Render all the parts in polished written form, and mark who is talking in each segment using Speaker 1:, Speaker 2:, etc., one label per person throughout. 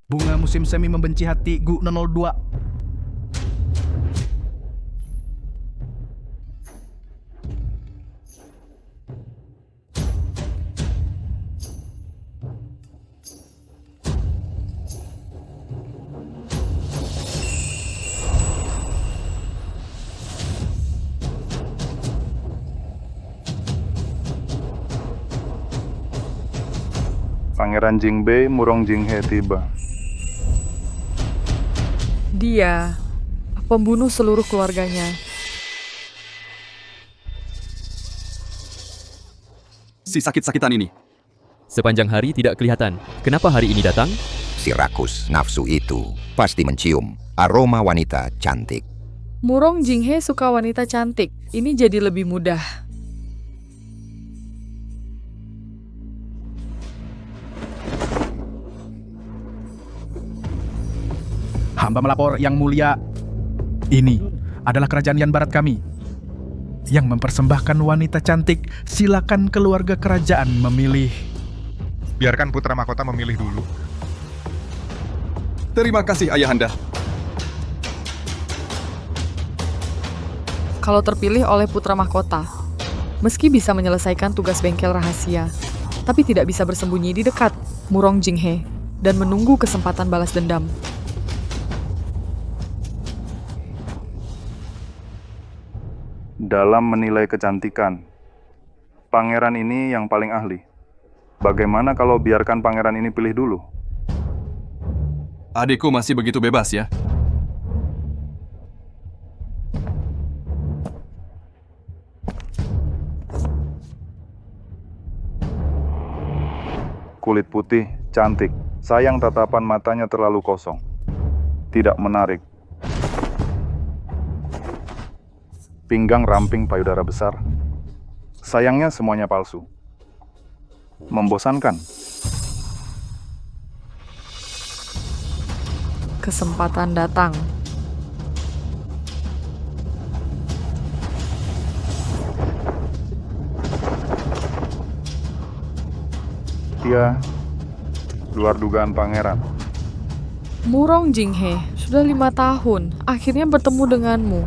Speaker 1: Bunga musim semi membenci hati Gu 002.
Speaker 2: Pangeran Jingbei Murong Jinghe tiba.
Speaker 3: Dia pembunuh seluruh keluarganya.
Speaker 4: Si sakit-sakitan ini.
Speaker 5: Sepanjang hari tidak kelihatan. Kenapa hari ini datang?
Speaker 6: Si rakus nafsu itu pasti mencium aroma wanita cantik.
Speaker 3: Murong Jinghe suka wanita cantik. Ini jadi lebih mudah.
Speaker 1: Hamba melapor, Yang Mulia. Ini adalah kerajaan Yan Barat kami. Yang mempersembahkan wanita cantik, silakan keluarga kerajaan memilih.
Speaker 7: Biarkan putra mahkota memilih dulu.
Speaker 4: Terima kasih, Ayahanda.
Speaker 3: Kalau terpilih oleh putra mahkota, meski bisa menyelesaikan tugas bengkel rahasia, tapi tidak bisa bersembunyi di dekat Murong Jinghe dan menunggu kesempatan balas dendam.
Speaker 2: Dalam menilai kecantikan, pangeran ini yang paling ahli. Bagaimana kalau biarkan pangeran ini pilih dulu?
Speaker 4: Adikku masih begitu bebas ya.
Speaker 2: Kulit putih, cantik. Sayang tatapan matanya terlalu kosong. Tidak menarik. Pinggang ramping payudara besar. Sayangnya semuanya palsu. Membosankan.
Speaker 3: Kesempatan datang.
Speaker 2: Dia luar dugaan pangeran.
Speaker 3: Murong Jinghe, sudah 5 tahun, akhirnya bertemu denganmu.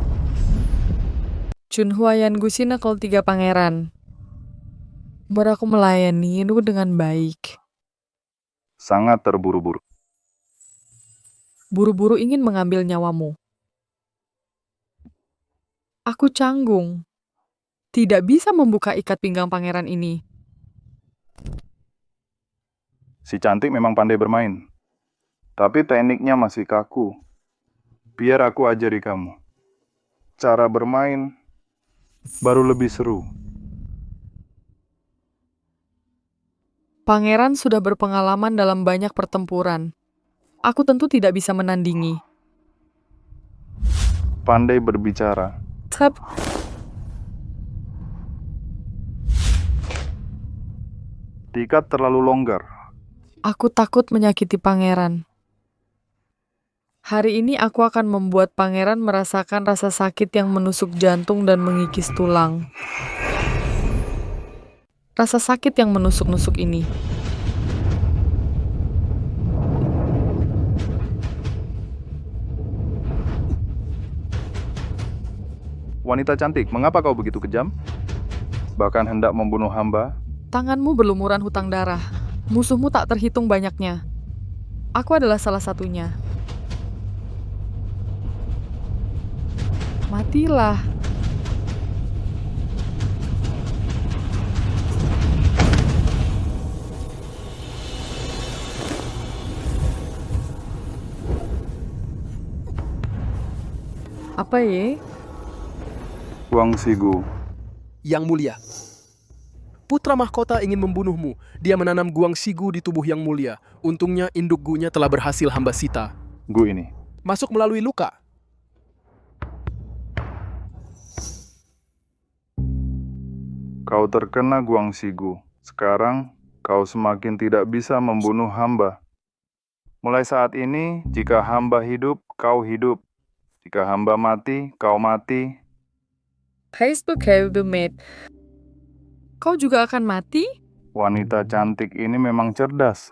Speaker 3: Chunhuayan Gusina kalau 3 pangeran. Biar aku melayanimu dengan baik.
Speaker 2: Sangat terburu-buru.
Speaker 3: Buru-buru ingin mengambil nyawamu. Aku canggung. Tidak bisa membuka ikat pinggang pangeran ini.
Speaker 2: Si cantik memang pandai bermain. Tapi tekniknya masih kaku. Biar aku ajari kamu. Cara bermain baru lebih seru.
Speaker 3: Pangeran sudah berpengalaman dalam banyak pertempuran. Aku tentu tidak bisa menandingi.
Speaker 2: Pandai berbicara. Diikat terlalu longgar.
Speaker 3: Aku takut menyakiti pangeran. Hari ini aku akan membuat pangeran merasakan rasa sakit yang menusuk jantung dan mengikis tulang. Rasa sakit yang menusuk-nusuk ini.
Speaker 2: Wanita cantik, mengapa kau begitu kejam? Bahkan hendak membunuh hamba?
Speaker 3: Tanganmu berlumuran hutang darah. Musuhmu tak terhitung banyaknya. Aku adalah salah satunya. Matilah. Apa ye?
Speaker 2: Wang Sigu.
Speaker 8: Yang Mulia, putra mahkota ingin membunuhmu. Dia menanam guang sigu di tubuh Yang Mulia. Untungnya induk gunya telah berhasil hamba sita.
Speaker 2: Gu ini.
Speaker 8: Masuk melalui luka.
Speaker 2: Kau terkena Guang Sigu. Sekarang kau semakin tidak bisa membunuh hamba. Mulai saat ini, jika hamba hidup, kau hidup. Jika hamba mati, kau mati.
Speaker 3: Facebook Mate. Kau juga akan mati?
Speaker 2: Wanita cantik ini memang cerdas.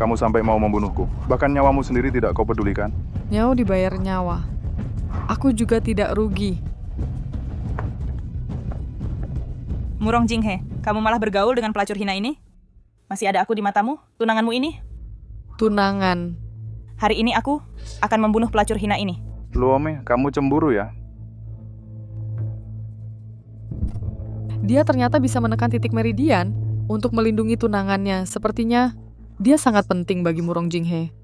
Speaker 2: kamu sampai mau membunuhku. Bahkan nyawamu sendiri tidak kau pedulikan.
Speaker 3: Nyao dibayar nyawa. Aku juga tidak rugi.
Speaker 9: Murong Jinghe, kamu malah bergaul dengan pelacur hina ini? Masih ada aku di matamu, tunanganmu ini?
Speaker 3: Tunangan.
Speaker 9: Hari ini aku akan membunuh pelacur hina ini.
Speaker 2: Luome, kamu cemburu ya?
Speaker 3: Dia ternyata bisa menekan titik meridian untuk melindungi tunangannya. Sepertinya dia sangat penting bagi Murong Jinghe.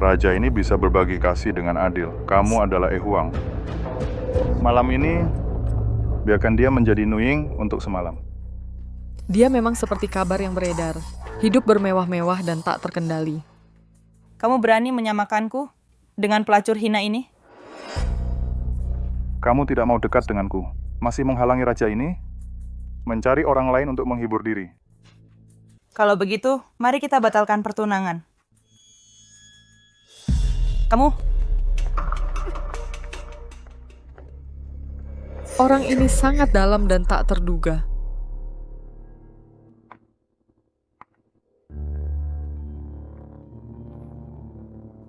Speaker 2: Raja ini bisa berbagi kasih dengan adil. Kamu adalah Huang. Malam ini, biarkan dia menjadi Nuying untuk semalam.
Speaker 3: Dia memang seperti kabar yang beredar. Hidup bermewah-mewah dan tak terkendali.
Speaker 9: Kamu berani menyamakanku dengan pelacur hina ini?
Speaker 2: Kamu tidak mau dekat denganku. Masih menghalangi raja ini? Mencari orang lain untuk menghibur diri.
Speaker 9: Kalau begitu, mari kita batalkan pertunangan. Kamu,
Speaker 3: Orang ini sangat dalam dan tak terduga.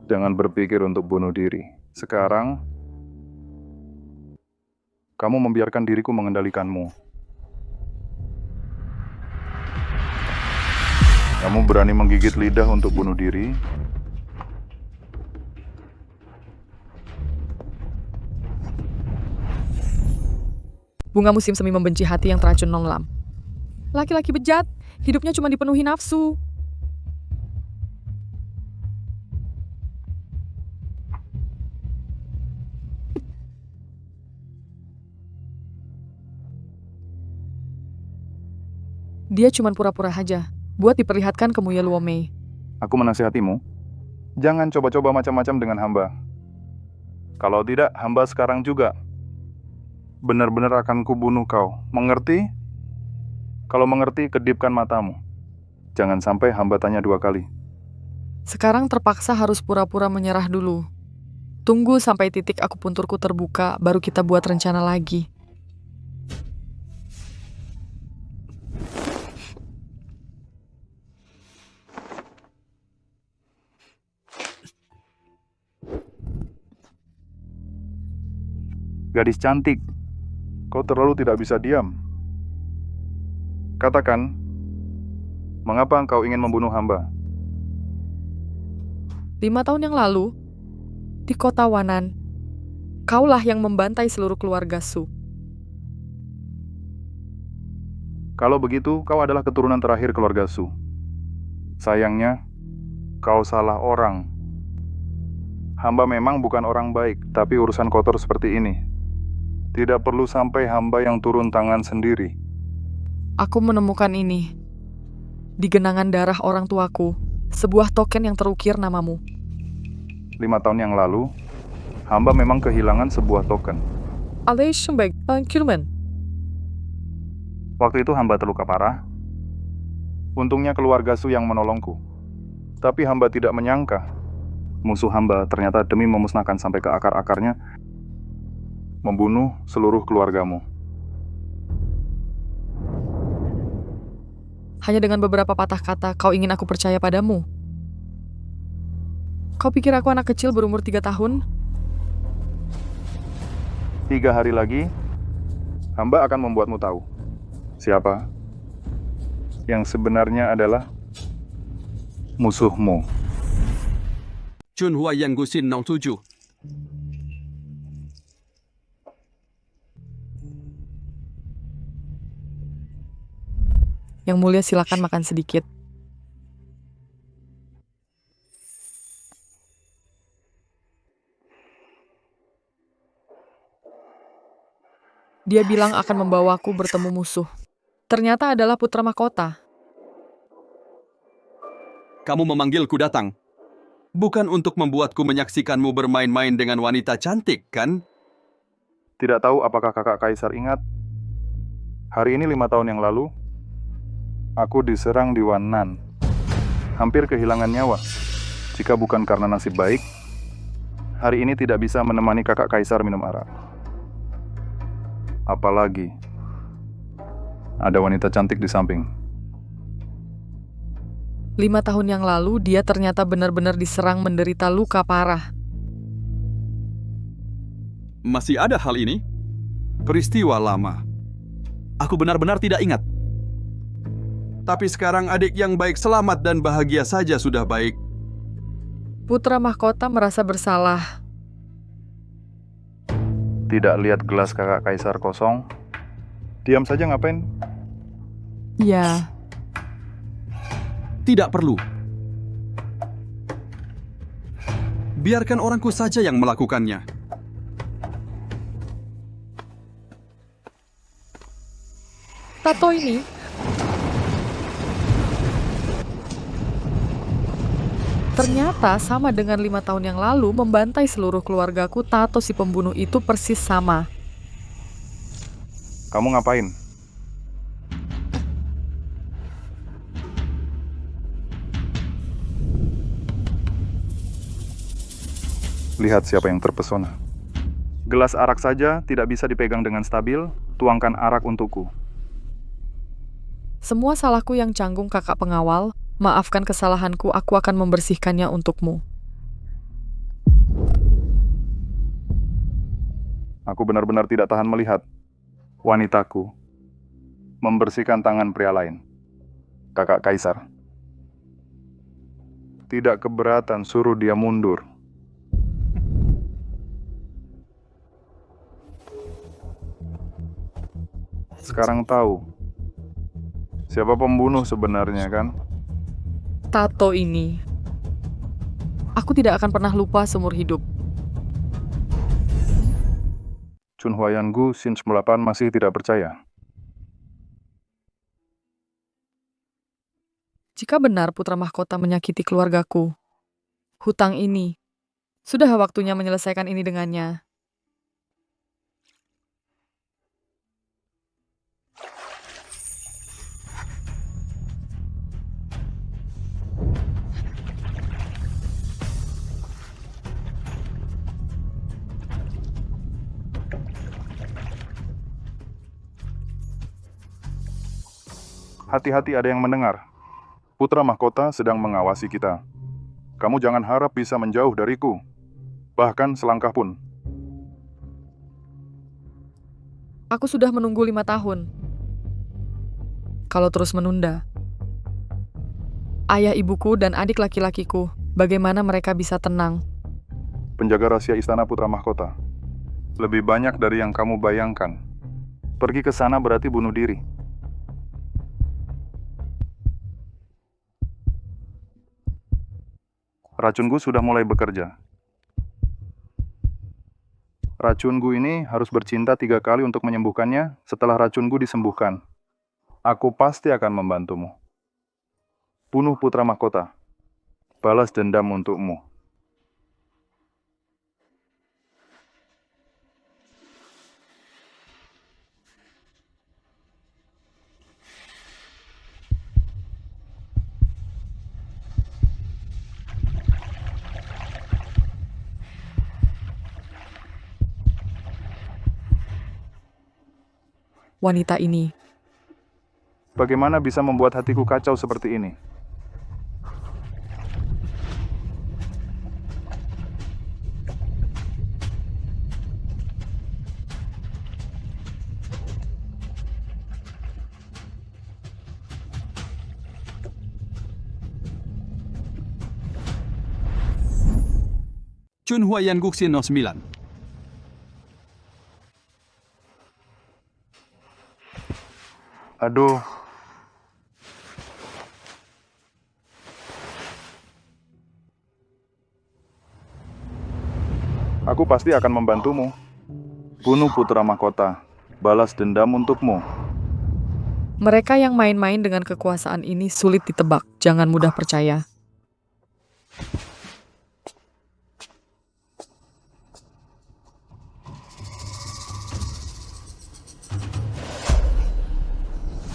Speaker 2: Jangan berpikir untuk bunuh diri. Sekarang, kamu membiarkan diriku mengendalikanmu. Kamu berani menggigit lidah untuk bunuh diri?
Speaker 3: Bunga musim semi membenci hati yang teracun Nonglam. Laki-laki bejat, hidupnya cuma dipenuhi nafsu. Dia cuma pura-pura aja, buat diperlihatkan ke Muye Luomei.
Speaker 2: Aku menasihatimu, jangan coba-coba macam-macam dengan hamba. Kalau tidak, hamba sekarang juga benar-benar akan kubunuh kau. Mengerti? Kalau mengerti, kedipkan matamu. Jangan sampai hamba tanya 2 kali.
Speaker 3: Sekarang terpaksa harus pura-pura menyerah dulu. Tunggu sampai titik akupunturku terbuka, baru kita buat rencana lagi.
Speaker 2: Gadis cantik, kau terlalu tidak bisa diam. Katakan, mengapa engkau ingin membunuh hamba?
Speaker 3: 5 tahun yang lalu, di kota Wanan, kaulah yang membantai seluruh keluarga Su.
Speaker 2: Kalau begitu, kau adalah keturunan terakhir keluarga Su. Sayangnya, kau salah orang. Hamba memang bukan orang baik, tapi urusan kotor seperti ini tidak perlu sampai hamba yang turun tangan sendiri.
Speaker 3: Aku menemukan ini. Di genangan darah orang tuaku, sebuah token yang terukir namamu.
Speaker 2: 5 tahun yang lalu, hamba memang kehilangan sebuah token. Waktu itu hamba terluka parah. Untungnya keluarga Su yang menolongku. Tapi hamba tidak menyangka, musuh hamba ternyata demi memusnahkan sampai ke akar-akarnya, membunuh seluruh keluargamu.
Speaker 3: Hanya dengan beberapa patah kata, kau ingin aku percaya padamu. Kau pikir aku anak kecil berumur 3 tahun?
Speaker 2: 3 hari lagi, hamba akan membuatmu tahu siapa yang sebenarnya adalah musuhmu.
Speaker 4: Chun Hua Yang Gusin Nong Tuju.
Speaker 3: Yang mulia silakan makan sedikit. Dia bilang akan membawaku bertemu musuh. Ternyata adalah putra mahkota.
Speaker 4: Kamu memanggilku datang. Bukan untuk membuatku menyaksikanmu bermain-main dengan wanita cantik, kan?
Speaker 2: Tidak tahu apakah kakak kaisar ingat, hari ini 5 tahun yang lalu, aku diserang di Wannan. Hampir kehilangan nyawa. Jika bukan karena nasib baik, hari ini tidak bisa menemani kakak kaisar minum arak. Apalagi ada wanita cantik di samping.
Speaker 3: 5 tahun yang lalu, dia ternyata benar-benar diserang menderita luka parah.
Speaker 4: Masih ada hal ini? Peristiwa lama. Aku benar-benar tidak ingat. Tapi sekarang adik yang baik selamat dan bahagia saja sudah baik.
Speaker 3: Putra mahkota merasa bersalah.
Speaker 2: Tidak lihat gelas kakak kaisar kosong? Diam saja ngapain?
Speaker 3: Ya,
Speaker 4: Tidak perlu. Biarkan orangku saja yang melakukannya.
Speaker 3: tato ini ternyata sama dengan 5 tahun yang lalu membantai seluruh keluargaku. Tato si pembunuh itu persis sama.
Speaker 2: Kamu ngapain? Lihat siapa yang terpesona. Gelas arak saja tidak bisa dipegang dengan stabil, tuangkan arak untukku.
Speaker 3: Semua salahku yang canggung, kakak pengawal. Maafkan kesalahanku, aku akan membersihkannya untukmu.
Speaker 2: Aku benar-benar tidak tahan melihat wanitaku membersihkan tangan pria lain. Kakak kaisar. Tidak keberatan suruh dia mundur. Sekarang tahu siapa pembunuh sebenarnya, kan?
Speaker 3: Tato ini, aku tidak akan pernah lupa seumur hidup.
Speaker 2: Chun Huayangu Sin 98 masih tidak percaya.
Speaker 3: Jika benar putra mahkota menyakiti keluargaku, hutang ini, sudah waktunya menyelesaikan ini dengannya.
Speaker 2: Hati-hati, ada yang mendengar. Putra mahkota sedang mengawasi kita. Kamu jangan harap bisa menjauh dariku. Bahkan selangkah pun.
Speaker 3: Aku sudah menunggu 5 tahun. Kalau terus menunda, ayah ibuku dan adik laki-lakiku, bagaimana mereka bisa tenang?
Speaker 2: Penjaga rahasia istana putra mahkota. Lebih banyak dari yang kamu bayangkan. Pergi ke sana berarti bunuh diri. Racunku sudah mulai bekerja. Racunku ini harus bercinta 3 kali untuk menyembuhkannya. Setelah racunku disembuhkan, aku pasti akan membantumu. Bunuh putra mahkota. Balas dendam untukmu.
Speaker 3: Wanita ini,
Speaker 2: Bagaimana bisa membuat hatiku kacau seperti ini?
Speaker 4: Chun Huayangu Sin 09.
Speaker 2: Aduh. Aku pasti akan membantumu. Bunuh putra mahkota. Balas dendam untukmu.
Speaker 3: mereka yang main-main dengan kekuasaan ini sulit ditebak, jangan mudah percaya.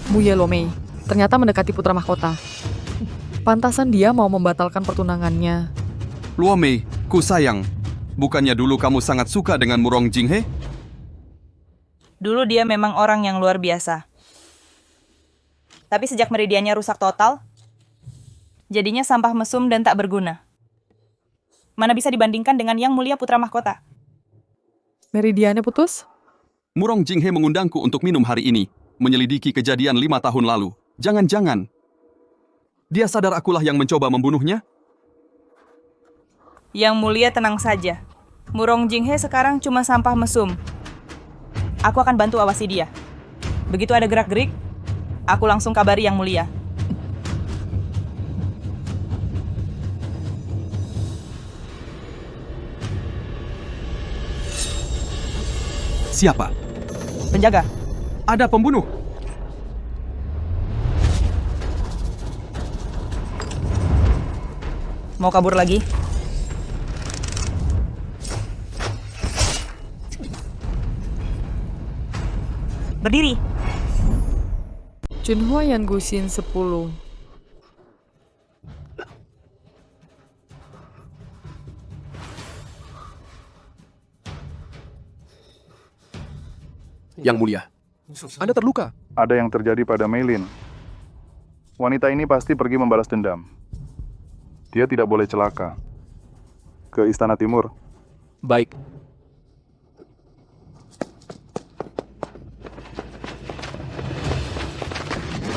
Speaker 3: Mu Yelomei ternyata mendekati putra mahkota. Pantasan dia mau membatalkan pertunangannya.
Speaker 4: Luomei, ku sayang. Bukannya dulu kamu sangat suka dengan Murong Jinghe?
Speaker 9: Dulu dia memang orang yang luar biasa. Tapi sejak meridiannya rusak total, jadinya sampah mesum dan tak berguna. Mana bisa dibandingkan dengan Yang Mulia Putra Mahkota?
Speaker 3: Meridiannya putus?
Speaker 4: Murong Jinghe mengundangku untuk minum hari ini, menyelidiki kejadian 5 tahun lalu. Jangan-jangan dia sadar akulah yang mencoba membunuhnya?
Speaker 9: Yang Mulia tenang saja. Murong Jinghe sekarang cuma sampah mesum. Aku akan bantu awasi dia. Begitu ada gerak-gerik, aku langsung kabari Yang Mulia.
Speaker 4: Siapa?
Speaker 9: Penjaga,
Speaker 4: Ada pembunuh.
Speaker 9: mau kabur lagi? Berdiri.
Speaker 3: Junhua Yan Guxin 10.
Speaker 8: Yang Mulia, Anda terluka.
Speaker 2: Ada yang terjadi pada Meilin. Wanita ini pasti pergi membalas dendam. Dia tidak boleh celaka. Ke Istana Timur.
Speaker 8: Baik.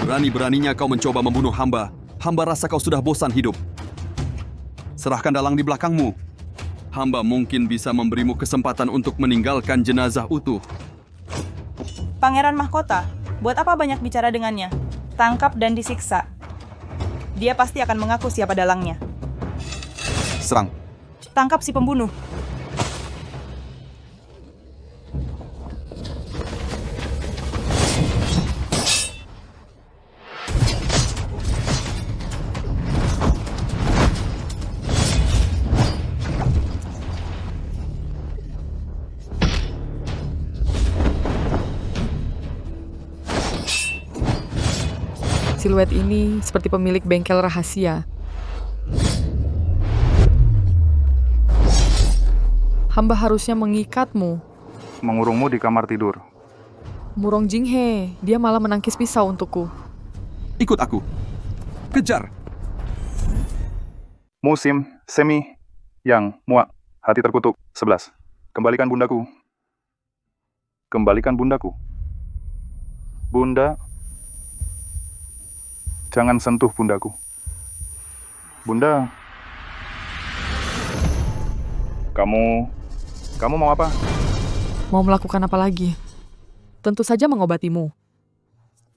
Speaker 4: Berani-beraninya kau mencoba membunuh hamba. Hamba rasa kau sudah bosan hidup. Serahkan dalang di belakangmu. Hamba mungkin bisa memberimu kesempatan untuk meninggalkan jenazah utuh.
Speaker 9: Pangeran Mahkota, buat apa banyak bicara dengannya? Tangkap dan disiksa. Dia pasti akan mengaku siapa dalangnya.
Speaker 4: Serang.
Speaker 9: Tangkap si pembunuh.
Speaker 3: Siluet ini seperti pemilik bengkel rahasia. Hamba harusnya mengikatmu.
Speaker 2: Mengurungmu di kamar tidur.
Speaker 3: Murong Jinghe, dia malah menangkis pisau untukku.
Speaker 4: Ikut aku. Kejar.
Speaker 2: Musim, Semi, Yang, Muak, hati terkutuk, 11. Kembalikan bundaku. Kembalikan bundaku. Bunda, jangan sentuh bundaku. Bunda, kamu mau apa?
Speaker 3: Mau melakukan apa lagi? Tentu saja mengobatimu.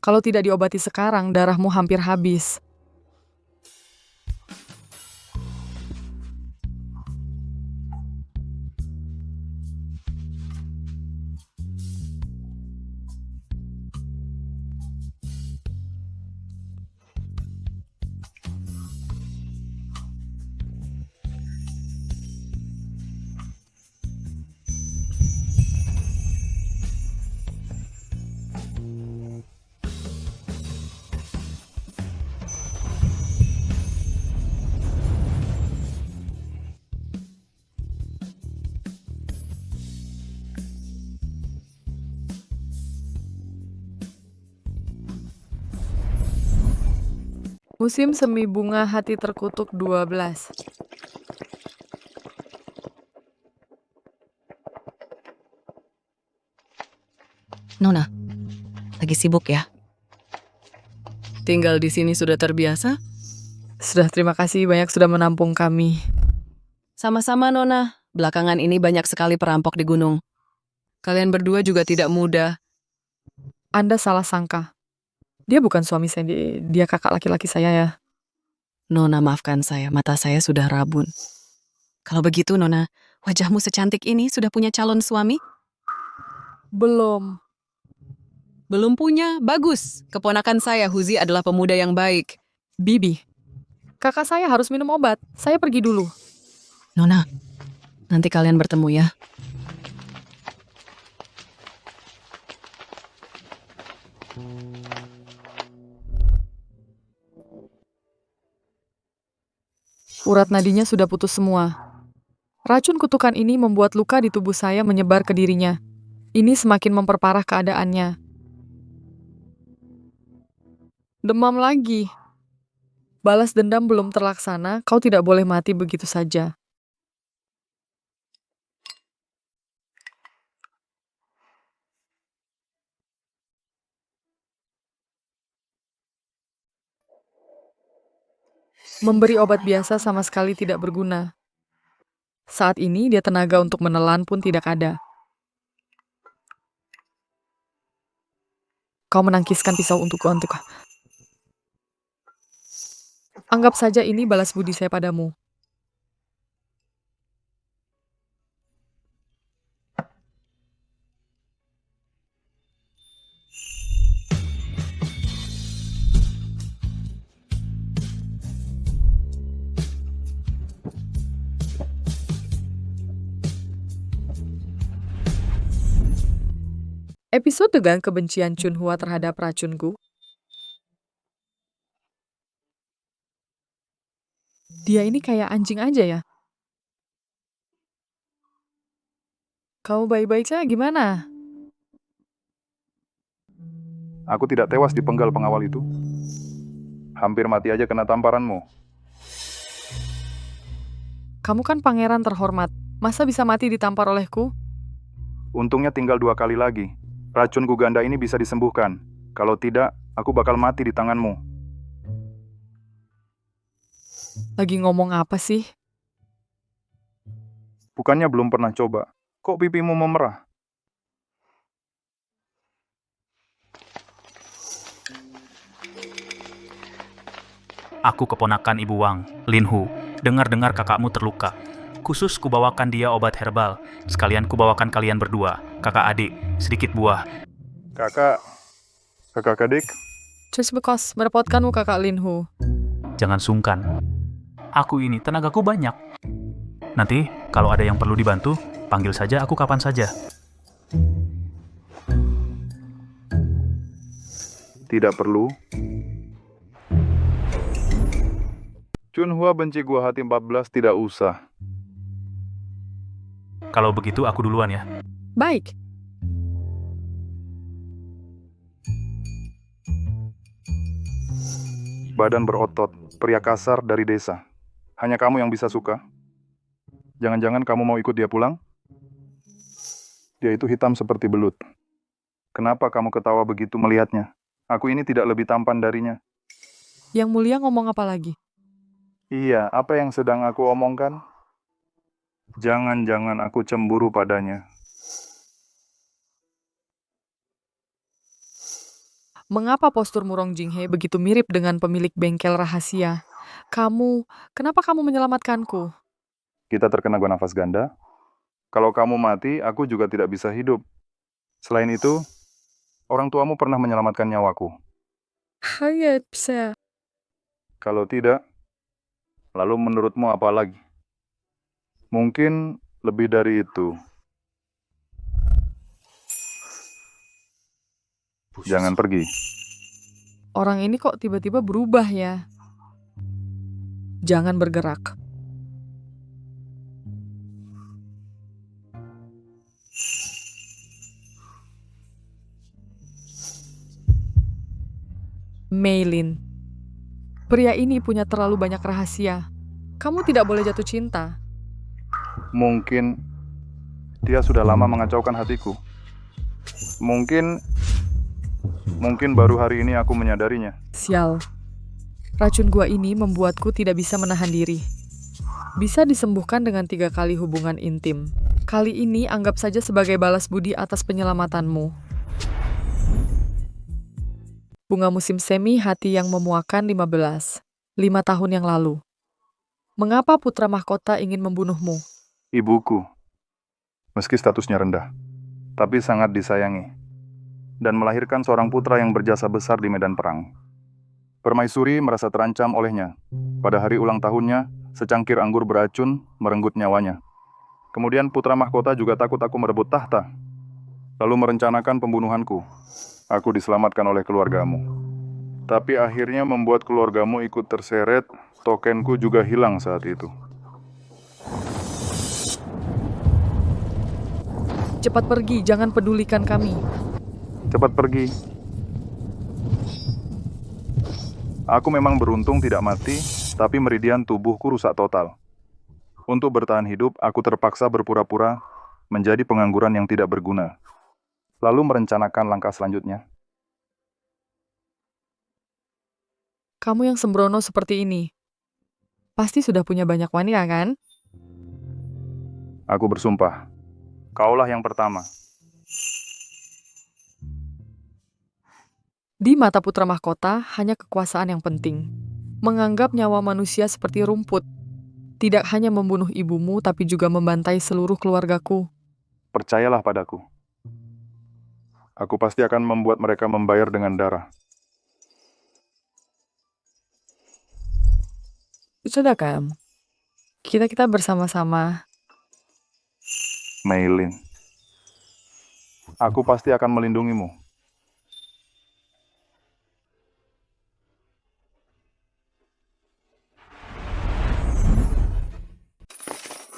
Speaker 3: Kalau tidak diobati sekarang, darahmu hampir habis. Musim semi bunga hati terkutuk 12.
Speaker 10: Nona, lagi sibuk ya?
Speaker 3: Tinggal di sini sudah terbiasa? Sudah, terima kasih banyak sudah menampung kami.
Speaker 10: Sama-sama, Nona. Belakangan ini banyak sekali perampok di gunung. Kalian berdua juga tidak mudah.
Speaker 3: Anda salah sangka. Dia bukan suami saya, dia kakak laki-laki saya ya.
Speaker 10: Nona, maafkan saya, mata saya sudah rabun. Kalau begitu, Nona, wajahmu secantik ini sudah punya calon suami?
Speaker 3: Belum.
Speaker 10: Belum punya? Bagus. Keponakan saya, Huzi, adalah pemuda yang baik.
Speaker 3: Bibi, kakak saya harus minum obat. Saya pergi dulu.
Speaker 10: Nona, nanti kalian bertemu ya.
Speaker 3: Urat nadinya sudah putus semua. Racun kutukan ini membuat luka di tubuh saya menyebar ke dirinya. Ini semakin memperparah keadaannya. Demam lagi. Balas dendam belum terlaksana, kau tidak boleh mati begitu saja. Memberi obat biasa sama sekali tidak berguna. Saat ini dia tenaga untuk menelan pun tidak ada. Kau menangkiskan pisau untuk. Anggap saja ini balas budi saya padamu. Episode dengan kebencian Chunhua terhadap racunku. Dia ini kayak anjing aja ya. Kau baik-baik saja gimana?
Speaker 2: Aku tidak tewas di penggal pengawal itu. Hampir mati aja kena tamparanmu.
Speaker 3: Kamu kan pangeran terhormat. Masa bisa mati ditampar olehku?
Speaker 2: Untungnya tinggal 2 kali lagi. Racun Guganda ini bisa disembuhkan. Kalau tidak, aku bakal mati di tanganmu.
Speaker 3: Lagi ngomong apa sih?
Speaker 2: Bukannya belum pernah coba. Kok pipimu memerah?
Speaker 11: Aku keponakan Ibu Wang, Lin Hu. Dengar-dengar kakakmu terluka. Khusus kubawakan dia obat herbal. Sekalian kubawakan kalian berdua, kakak adik, sedikit buah.
Speaker 2: Kakak adik,
Speaker 3: Just because merepotkanmu kakak Lin Hu.
Speaker 11: Jangan sungkan. Aku ini tenagaku banyak. Nanti kalau ada yang perlu dibantu, panggil saja aku kapan saja.
Speaker 2: tidak perlu. Chunhua benci gua hati 14 tidak usah.
Speaker 11: Kalau begitu aku duluan ya.
Speaker 3: Baik.
Speaker 2: Badan berotot, pria kasar dari desa. Hanya kamu yang bisa suka. Jangan-jangan kamu mau ikut dia pulang? Dia itu hitam seperti belut. Kenapa kamu ketawa begitu melihatnya? Aku ini tidak lebih tampan darinya.
Speaker 3: Yang mulia ngomong apa lagi?
Speaker 2: Iya, apa yang sedang aku omongkan? Jangan-jangan aku cemburu padanya.
Speaker 3: Mengapa postur Murong Jinghe begitu mirip dengan pemilik bengkel rahasia? Kenapa kamu menyelamatkanku?
Speaker 2: Kita terkena gua nafas ganda. Kalau kamu mati, aku juga tidak bisa hidup. Selain itu, orang tuamu pernah menyelamatkan nyawaku.
Speaker 3: Hayat bisa.
Speaker 2: Kalau tidak, lalu menurutmu apa lagi? Mungkin lebih dari itu. Jangan pergi.
Speaker 3: Orang ini kok tiba-tiba berubah ya? Jangan bergerak. Meilin. Pria ini punya terlalu banyak rahasia. Kamu tidak boleh jatuh cinta.
Speaker 2: Mungkin dia sudah lama mengacaukan hatiku. Mungkin baru hari ini aku menyadarinya.
Speaker 3: Sial. Racun gua ini membuatku tidak bisa menahan diri. Bisa disembuhkan dengan 3 kali hubungan intim. Kali ini anggap saja sebagai balas budi atas penyelamatanmu. Bunga musim semi hati yang memuakan 15. 5 tahun yang lalu. Mengapa putra mahkota ingin membunuhmu?
Speaker 2: Ibuku, meski statusnya rendah, tapi sangat disayangi. Dan melahirkan seorang putra yang berjasa besar di medan perang. Permaisuri merasa terancam olehnya. Pada hari ulang tahunnya, secangkir anggur beracun merenggut nyawanya. Kemudian putra mahkota juga takut aku merebut tahta. Lalu merencanakan pembunuhanku. Aku diselamatkan oleh keluargamu. Tapi akhirnya membuat keluargamu ikut terseret Tokenku juga hilang saat itu.
Speaker 3: Cepat pergi, jangan pedulikan kami.
Speaker 2: Cepat pergi. Aku memang beruntung tidak mati, tapi meridian tubuhku rusak total. Untuk bertahan hidup, aku terpaksa berpura-pura menjadi pengangguran yang tidak berguna, lalu merencanakan langkah selanjutnya.
Speaker 3: Kamu yang sembrono seperti ini, pasti sudah punya banyak wanita, kan?
Speaker 2: Aku bersumpah, kaulah yang pertama.
Speaker 3: Di mata putra mahkota, hanya kekuasaan yang penting. Menganggap nyawa manusia seperti rumput. Tidak hanya membunuh ibumu, tapi juga membantai seluruh keluargaku.
Speaker 2: Percayalah padaku. Aku pasti akan membuat mereka membayar dengan darah.
Speaker 3: Sudah kan? Kita bersama-sama.
Speaker 2: Meilin, aku pasti akan melindungimu.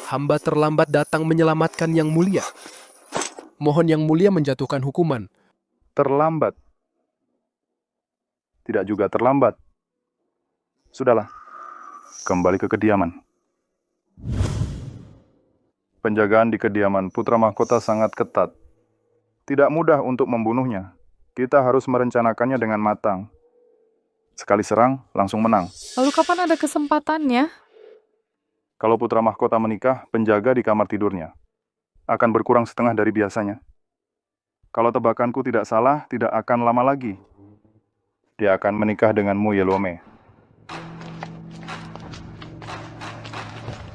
Speaker 8: Hamba terlambat datang menyelamatkan Yang Mulia. Mohon Yang Mulia menjatuhkan hukuman.
Speaker 2: Terlambat. Tidak juga terlambat. Sudahlah, kembali ke kediaman. Penjagaan di kediaman putra mahkota sangat ketat. Tidak mudah untuk membunuhnya. Kita harus merencanakannya dengan matang. Sekali serang, langsung menang.
Speaker 3: Lalu kapan ada kesempatannya?
Speaker 2: Kalau putra mahkota menikah, penjaga di kamar tidurnya akan berkurang setengah dari biasanya. Kalau tebakanku tidak salah, tidak akan lama lagi. Dia akan menikah denganmu, Yelome.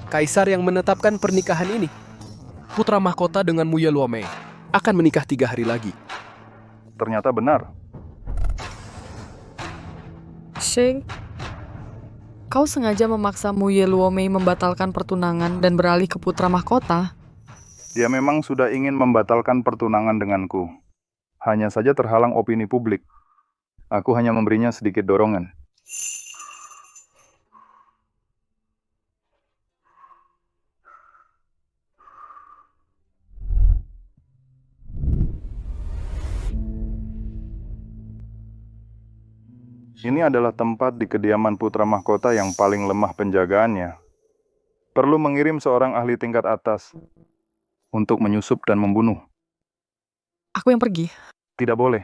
Speaker 8: Kaisar yang menetapkan pernikahan ini. Putra mahkota dengan Muyeluome akan menikah 3 hari lagi.
Speaker 2: Ternyata benar.
Speaker 3: Sheng, kau sengaja memaksa Muyeluome membatalkan pertunangan dan beralih ke putra mahkota?
Speaker 2: Dia memang sudah ingin membatalkan pertunangan denganku. Hanya saja terhalang opini publik. Aku hanya memberinya sedikit dorongan. Ini adalah tempat di kediaman putra mahkota yang paling lemah penjagaannya. Perlu mengirim seorang ahli tingkat atas untuk menyusup dan membunuh.
Speaker 3: Aku yang pergi.
Speaker 2: Tidak boleh.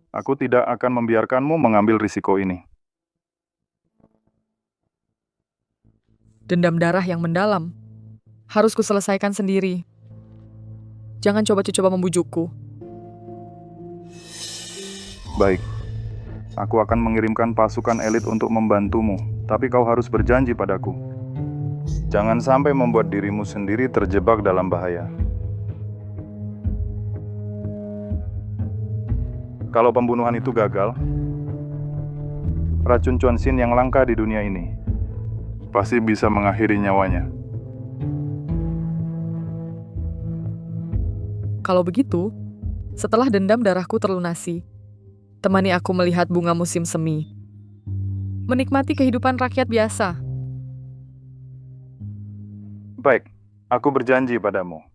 Speaker 2: Aku tidak akan membiarkanmu mengambil risiko ini.
Speaker 3: Dendam darah yang mendalam. Harus kuselesaikan sendiri. Jangan coba-coba membujukku.
Speaker 2: Baik. Aku akan mengirimkan pasukan elit untuk membantumu, tapi kau harus berjanji padaku. Jangan sampai membuat dirimu sendiri terjebak dalam bahaya. Kalau pembunuhan itu gagal, racun Chuanxin yang langka di dunia ini pasti bisa mengakhiri nyawanya.
Speaker 3: Kalau begitu, setelah dendam darahku terlunasi, temani aku melihat bunga musim semi. Menikmati kehidupan rakyat biasa.
Speaker 2: Baik, aku berjanji padamu.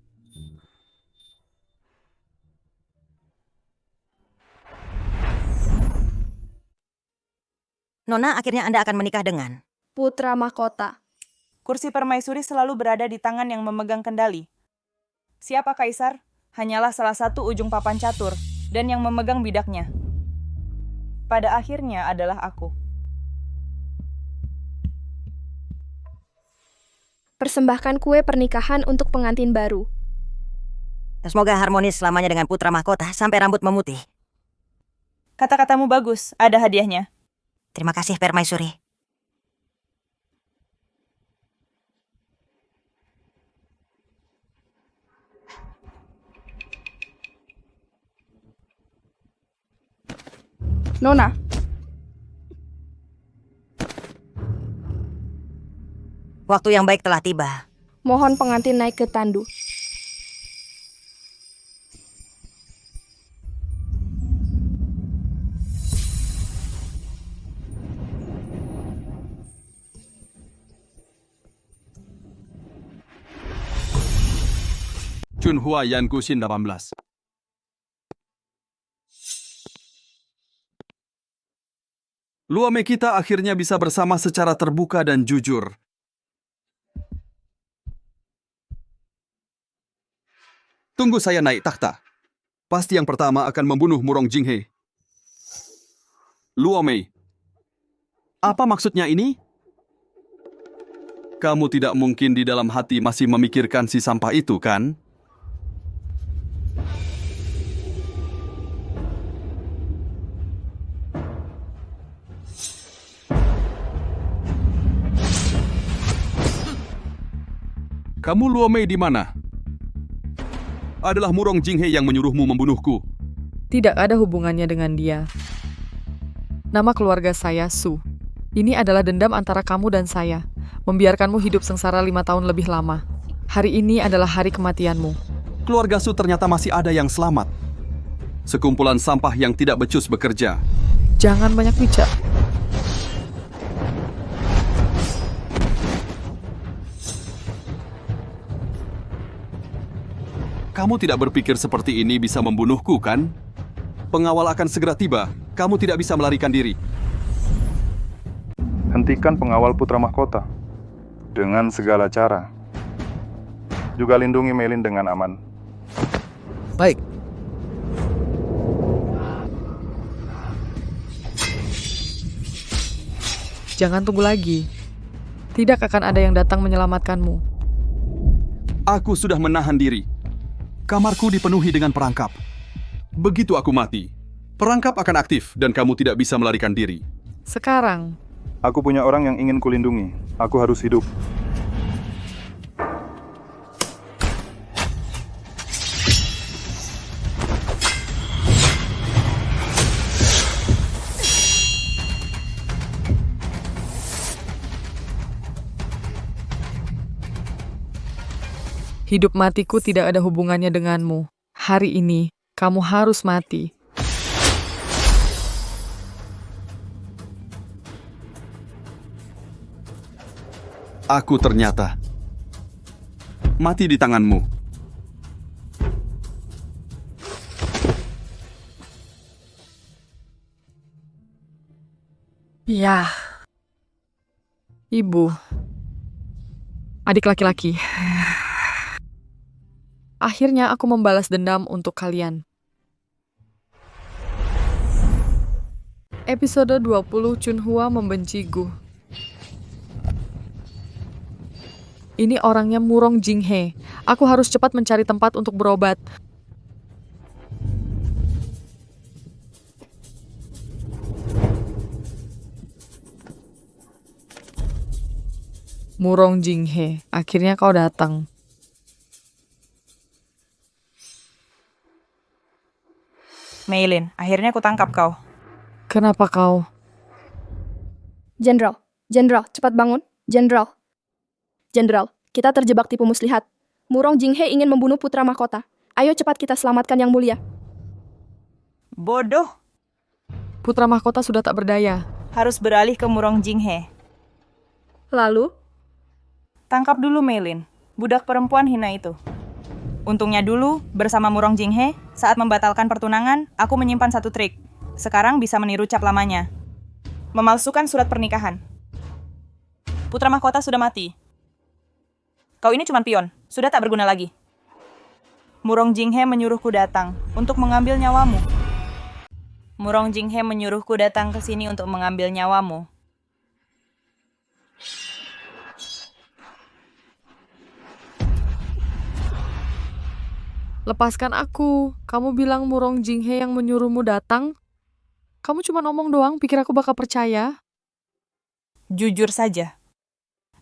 Speaker 12: Nona, akhirnya Anda akan menikah dengan
Speaker 13: putra mahkota.
Speaker 9: Kursi permaisuri selalu berada di tangan yang memegang kendali. Siapa kaisar? Hanyalah salah satu ujung papan catur dan yang memegang bidaknya. Pada akhirnya adalah aku.
Speaker 13: Persembahkan kue pernikahan untuk pengantin baru.
Speaker 12: Semoga harmonis selamanya dengan putra mahkota sampai rambut memutih.
Speaker 9: Kata-katamu bagus, ada hadiahnya.
Speaker 12: Terima kasih, Permaisuri.
Speaker 13: Nona,
Speaker 12: waktu yang baik telah tiba.
Speaker 13: mohon pengantin naik ke tandu.
Speaker 4: Chunhua Yankushin 18. Luame kita akhirnya bisa bersama secara terbuka dan jujur. Tunggu saya naik takhta. Pasti yang pertama akan membunuh Murong Jinghe. Luame, apa maksudnya ini? Kamu tidak mungkin di dalam hati masih memikirkan si sampah itu, kan? Kamu Luomei di mana? Adalah Murong Jinghe yang menyuruhmu membunuhku.
Speaker 3: Tidak ada hubungannya dengan dia. Nama keluarga saya Su. Ini adalah dendam antara kamu dan saya. Membiarkanmu hidup sengsara 5 tahun lebih lama. Hari ini adalah hari kematianmu.
Speaker 4: Keluarga Su ternyata masih ada yang selamat. Sekumpulan sampah yang tidak becus bekerja.
Speaker 3: Jangan banyak bicara.
Speaker 4: Kamu tidak berpikir seperti ini bisa membunuhku, kan? Pengawal akan segera tiba. Kamu tidak bisa melarikan diri.
Speaker 2: Hentikan pengawal putra mahkota dengan segala cara. Juga lindungi Melin dengan aman.
Speaker 8: Baik.
Speaker 3: Jangan tunggu lagi. Tidak akan ada yang datang menyelamatkanmu.
Speaker 4: Aku sudah menahan diri. Kamarku dipenuhi dengan perangkap. Begitu aku mati, perangkap akan aktif dan kamu tidak bisa melarikan diri.
Speaker 3: Sekarang,
Speaker 2: aku punya orang yang ingin kulindungi. Aku harus hidup.
Speaker 3: hidup matiku tidak ada hubungannya denganmu. Hari ini, kamu harus mati.
Speaker 4: Aku ternyata mati di tanganmu.
Speaker 3: Ya. Ibu. Adik laki-laki. Akhirnya aku membalas dendam untuk kalian. Episode 20 Chunhua membenci Gu. Ini orangnya Murong Jinghe. Aku harus cepat mencari tempat untuk berobat. Murong Jinghe, akhirnya kau datang.
Speaker 9: Meilin, akhirnya aku tangkap kau.
Speaker 3: Kenapa kau?
Speaker 13: Jenderal, cepat bangun. Jenderal, kita terjebak tipu muslihat. Murong Jinghe ingin membunuh putra mahkota. Ayo cepat kita selamatkan yang mulia.
Speaker 9: Bodoh.
Speaker 3: Putra mahkota sudah tak berdaya.
Speaker 9: Harus beralih ke Murong Jinghe.
Speaker 13: Lalu?
Speaker 9: Tangkap dulu Meilin, budak perempuan hina itu. Untungnya dulu, bersama Murong Jinghe, saat membatalkan pertunangan, aku menyimpan satu trik. Sekarang bisa meniru cap lamanya. Memalsukan surat pernikahan. Putra mahkota sudah mati. Kau ini cuma pion, sudah tak berguna lagi. Murong Jinghe menyuruhku datang untuk mengambil nyawamu. Murong Jinghe menyuruhku datang ke sini untuk mengambil nyawamu.
Speaker 3: Lepaskan aku. Kamu bilang Murong Jinghe yang menyuruhmu datang? Kamu cuma ngomong doang, pikir aku bakal percaya?
Speaker 9: Jujur saja.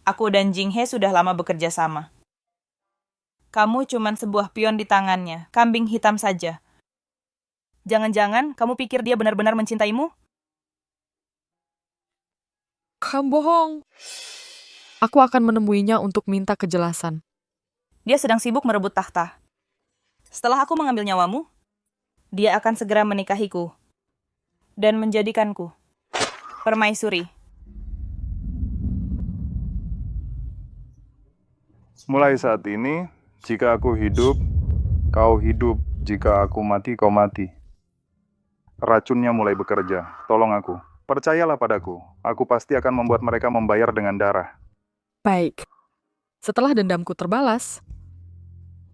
Speaker 9: Aku dan Jinghe sudah lama bekerja sama. Kamu cuma sebuah pion di tangannya, kambing hitam saja. Jangan-jangan kamu pikir dia benar-benar mencintaimu?
Speaker 3: Kamu bohong. Aku akan menemuinya untuk minta kejelasan.
Speaker 9: Dia sedang sibuk merebut takhta. Setelah aku mengambil nyawamu, dia akan segera menikahiku dan menjadikanku permaisuri.
Speaker 2: Mulai saat ini, jika aku hidup, Kau hidup, jika aku mati, kau mati. Racunnya mulai bekerja. Tolong aku. Percayalah padaku. Aku pasti akan membuat mereka membayar dengan darah.
Speaker 3: Baik. Setelah dendamku terbalas,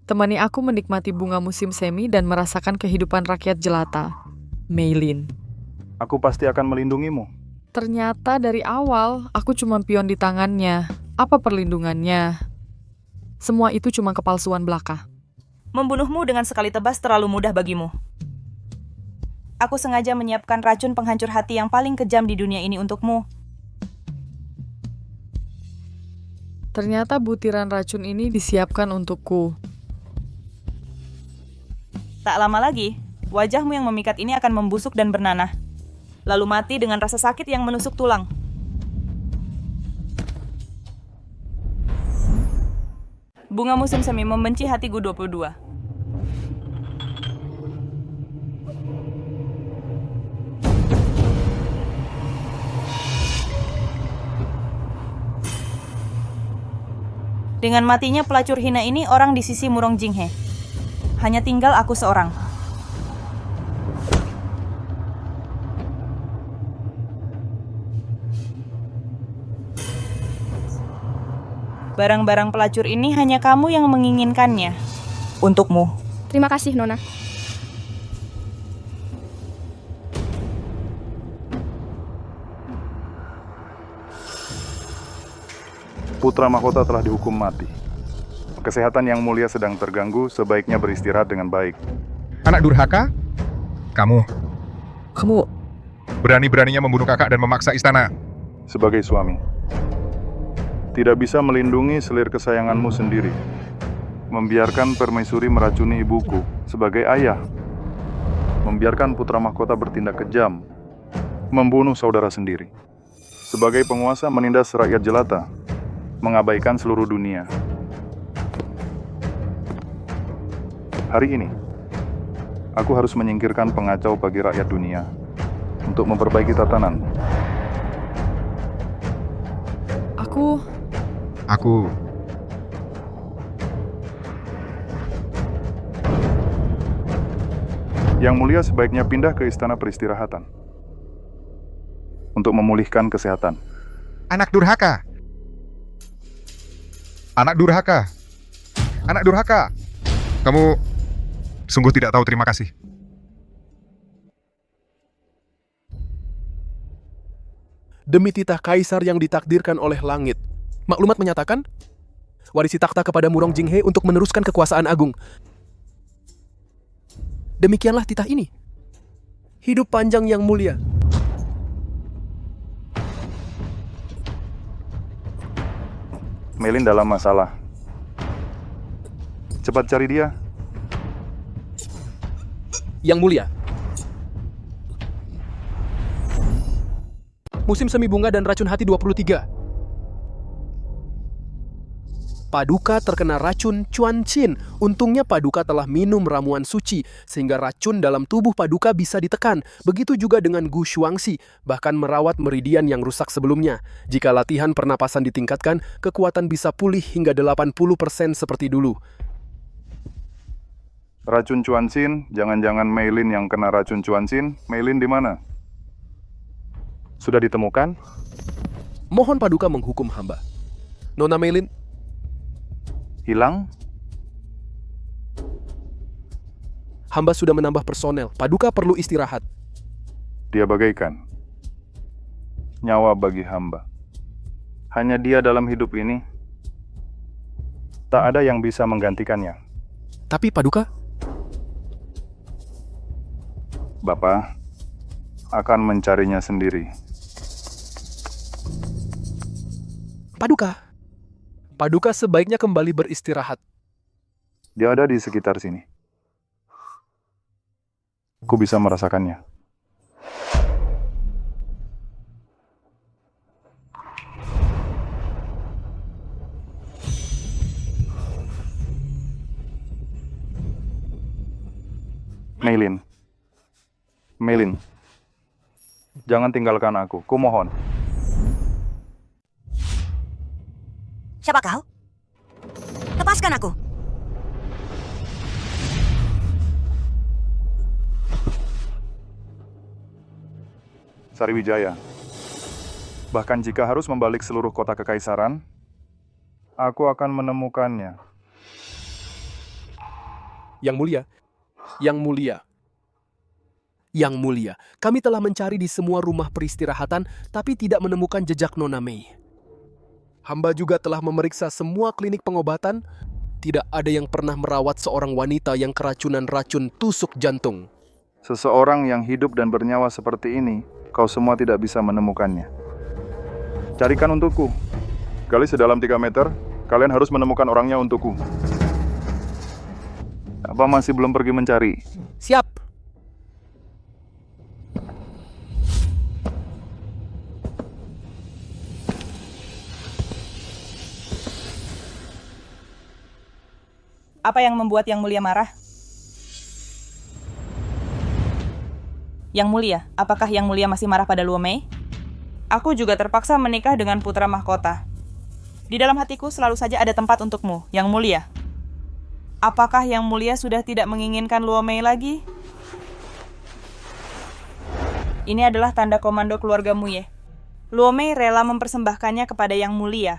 Speaker 3: temani aku menikmati bunga musim semi dan merasakan kehidupan rakyat jelata. Meilin.
Speaker 2: Aku pasti akan melindungimu.
Speaker 3: Ternyata dari awal, aku cuma pion di tangannya. Apa perlindungannya? Semua itu cuma kepalsuan belaka.
Speaker 9: Membunuhmu dengan sekali tebas terlalu mudah bagimu. Aku sengaja menyiapkan racun penghancur hati yang paling kejam di dunia ini untukmu.
Speaker 3: Ternyata butiran racun ini disiapkan untukku.
Speaker 9: Tak lama lagi, wajahmu yang memikat ini akan membusuk dan bernanah. Lalu mati dengan rasa sakit yang menusuk tulang. Bunga musim semi membenci hati Gu-22. Dengan matinya pelacur hina ini, orang di sisi Murong Jinghe. Hanya tinggal aku seorang. Barang-barang pelacur ini hanya kamu yang menginginkannya. Untukmu.
Speaker 13: Terima kasih, Nona.
Speaker 2: Putra mahkota telah dihukum mati. Kesehatan yang mulia sedang terganggu, sebaiknya beristirahat dengan baik.
Speaker 7: Anak durhaka? Kamu
Speaker 3: Kamu
Speaker 7: berani-beraninya membunuh kakak dan memaksa istana.
Speaker 2: Sebagai suami, tidak bisa melindungi selir kesayanganmu sendiri. Membiarkan permaisuri meracuni ibuku sebagai ayah. Membiarkan putra mahkota bertindak kejam. Membunuh saudara sendiri. Sebagai penguasa menindas rakyat jelata. Mengabaikan seluruh dunia. Hari ini, aku harus menyingkirkan pengacau bagi rakyat dunia untuk memperbaiki tatanan.
Speaker 7: Aku
Speaker 2: Yang mulia sebaiknya pindah ke istana peristirahatan untuk memulihkan kesehatan.
Speaker 7: anak durhaka. Anak durhaka. Anak durhaka. Kamu sungguh tidak tahu terima kasih.
Speaker 8: Demi titah kaisar yang ditakdirkan oleh langit, maklumat menyatakan, warisi takhta kepada Murong Jinghe untuk meneruskan kekuasaan agung. Demikianlah titah ini. Hidup panjang yang mulia.
Speaker 2: Meilin dalam masalah. Cepat cari dia.
Speaker 8: Yang mulia. Musim semi bunga dan racun hati 23. Paduka terkena racun Chuan Qin. Untungnya Paduka telah minum ramuan suci, sehingga racun dalam tubuh Paduka bisa ditekan. Begitu juga dengan Gu Shuangxi, bahkan merawat meridian yang rusak sebelumnya. Jika latihan pernapasan ditingkatkan, kekuatan bisa pulih hingga 80% seperti dulu.
Speaker 2: Racun Chuan Qin, jangan-jangan Meilin yang kena racun Chuan Qin. Meilin di mana? Sudah ditemukan?
Speaker 8: Mohon Paduka menghukum hamba. Nona Meilin
Speaker 2: hilang?
Speaker 8: Hamba sudah menambah personel. Paduka perlu istirahat.
Speaker 2: Dia bagaikan nyawa bagi hamba. Hanya dia dalam hidup ini. Tak ada yang bisa menggantikannya.
Speaker 8: Tapi Paduka,
Speaker 2: Bapak akan mencarinya sendiri.
Speaker 8: Paduka sebaiknya kembali beristirahat.
Speaker 2: Dia ada di sekitar sini. Ku bisa merasakannya. Meilin, jangan tinggalkan aku. Ku mohon.
Speaker 12: Siapa kau? Lepaskan aku.
Speaker 2: Sariwijaya. Bahkan jika harus membalik seluruh kota kekaisaran, aku akan menemukannya.
Speaker 8: Yang mulia, yang mulia, yang mulia, kami telah mencari di semua rumah peristirahatan, tapi tidak menemukan jejak Nona Mei. Hamba juga telah memeriksa semua klinik pengobatan, tidak ada yang pernah merawat seorang wanita yang keracunan racun tusuk jantung.
Speaker 2: Seseorang yang hidup dan bernyawa seperti ini, kau semua tidak bisa menemukannya. Carikan untukku. Gali sedalam 3 meter, kalian harus menemukan orangnya untukku. Apa masih belum pergi mencari?
Speaker 8: Siap.
Speaker 9: Apa yang membuat Yang Mulia marah? Yang Mulia, apakah Yang Mulia masih marah pada Luo Mei? Aku juga terpaksa menikah dengan putra mahkota. Di dalam hatiku selalu saja ada tempat untukmu, Yang Mulia. Apakah Yang Mulia sudah tidak menginginkan Luo Mei lagi? Ini adalah tanda komando keluarga Muye. Luo Mei rela mempersembahkannya kepada Yang Mulia.